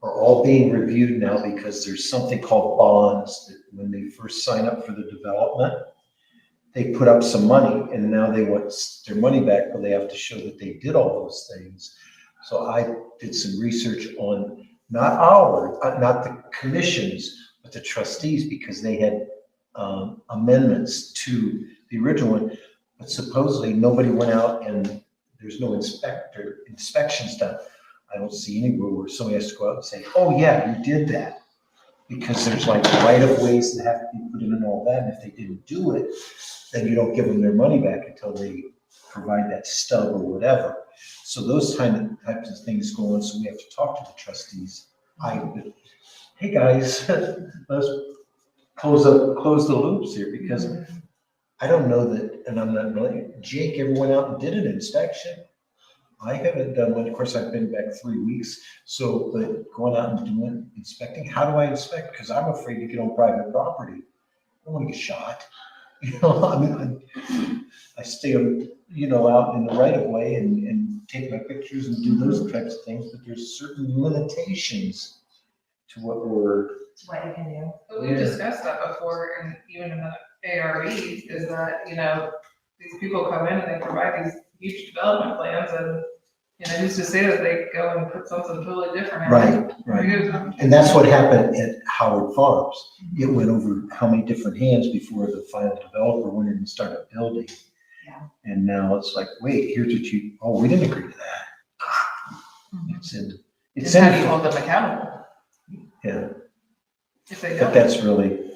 are all being reviewed now because there's something called bonds that when they first sign up for the development, they put up some money and now they want their money back, but they have to show that they did all those things. So I did some research on not the commissions, but the trustees, because they had amendments to the original one, but supposedly nobody went out and there's no inspections done. I don't see any rule where somebody has to go out and say, oh yeah, you did that. Because there's like right of ways that have to be put in and all that, and if they didn't do it, then you don't give them their money back until they provide that stub or whatever. So those types of things go on, so we have to talk to the trustees. Hey guys, let's close the loops here, because I don't know that, and I'm not really, Jake ever went out and did an inspection? I haven't done one, of course, I've been back 3 weeks, so, but going out and doing inspecting, how do I inspect? Because I'm afraid to get on private property. I don't want to get shot. I mean, I stay, out in the right of way and take my pictures and do those types of things, but there's certain limitations to what you can do. But we've discussed that before, and even in the ARE, is that, these people come in and they provide these huge development plans, and, who's to say that they go and put something totally different in. Right. And that's what happened at Howard Farms. It went over how many different hands before the final developer went in and started building. Yeah. And now it's like, wait, here's what we didn't agree to that. It's How in. do you hold them accountable? Yeah. If they But don't. that's really,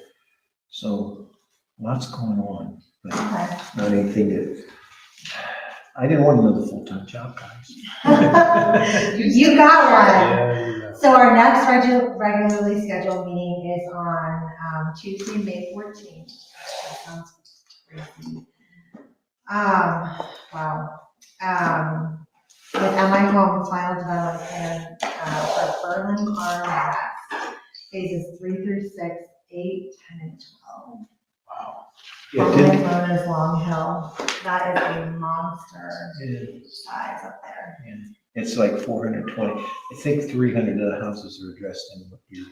so lots going on, but Okay. not anything that, I didn't want another full-time job, guys. You got one. Yeah. So our next regularly scheduled meeting is on Tuesday, May 14th. That sounds crazy. Wow. With MI Homes final development plan for Berlin Farm West, phases 3 through 6, 8, 10, and 12. Wow. Yeah, Formerly known as Long Hill. That is a monster it- size up there. It's like 420. I think 300 of the houses are addressed in what you're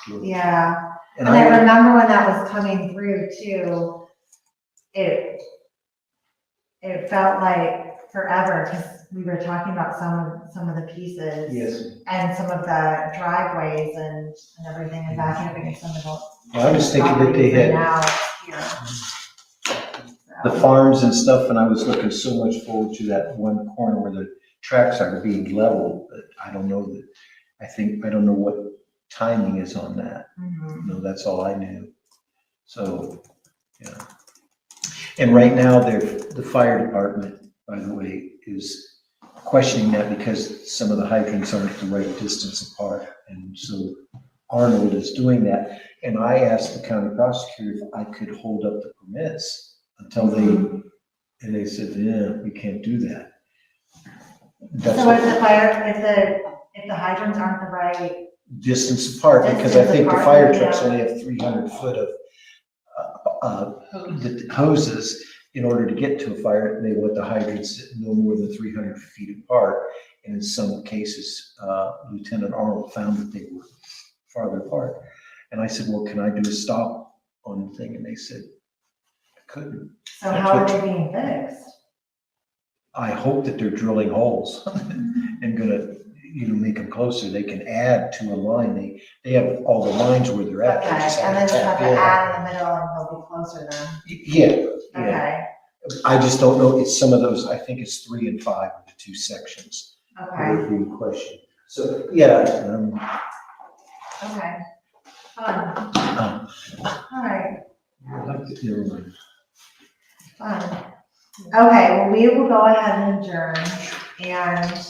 doing. Yeah. And And I remember when that was coming through too, it felt like forever, because we were talking about some of the pieces. Yes. And some of the driveways and everything, and backing up against some of the. Well, I was thinking that they properties, and had, now it's here. So, the farms and stuff, and I was looking so much forward to that one corner where the tracks are being leveled, but I don't know that, I don't know what timing is on that. No, that's all I knew. So, yeah. And right now, the fire department, by the way, is questioning that because some of the hydrants aren't the right distance apart. And so Arnold is doing that. And I asked the county prosecutor if I could hold up the permits until and they said, yeah, we can't do that. So if the fire, if the hydrants aren't the right, Distance apart, because I think the fire trucks only have 300 foot of the hoses. In order to get to a fire, they want the hydrants no more than 300 feet apart. And in some cases, Lieutenant Arnold found that they were farther apart. And I said, well, can I do a stop on the thing? And they said, I couldn't. so how are they being fixed? I hope that they're drilling holes and gonna, make them closer. They can add to a line. They have all the lines where they're at. They Okay, just and have then to you have tap to in. add in the middle and they'll be closer then. Yeah. Okay, I just don't know. It's some of those, I think it's 3 and 5 are the two sections that okay, are being questioned. So, yeah. okay. Fun. All right, I'd like to hear one. fun. Okay, well, we will go ahead and adjourn, and,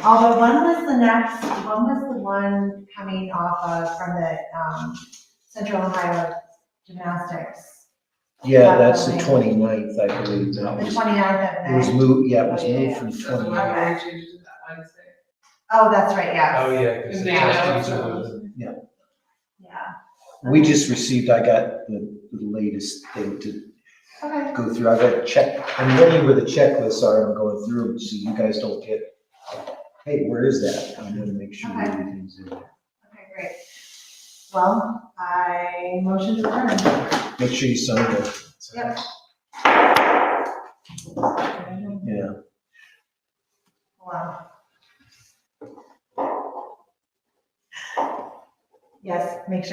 although when was the one coming off of, from the, Central Ohio Gymnastics? Yeah, that's the 29th, I believe. The That was, 29th of it was May? moved, yeah, it was Oh, yeah, moved from That's 20. why we changed it to that Wednesday. Oh, that's right, yeah. Oh, yeah. And they announced it. Yeah. We just received, I got the latest thing to Okay. go through. I got to check, I'm learning where the checklists are. I'm going through them so you guys don't get, hey, where is that? I'm going to make sure Okay. everything's in there. Okay, great. Well, I motion to adjourn. Make sure you sign it. Yep. Yeah. Wow. Yes, make sure.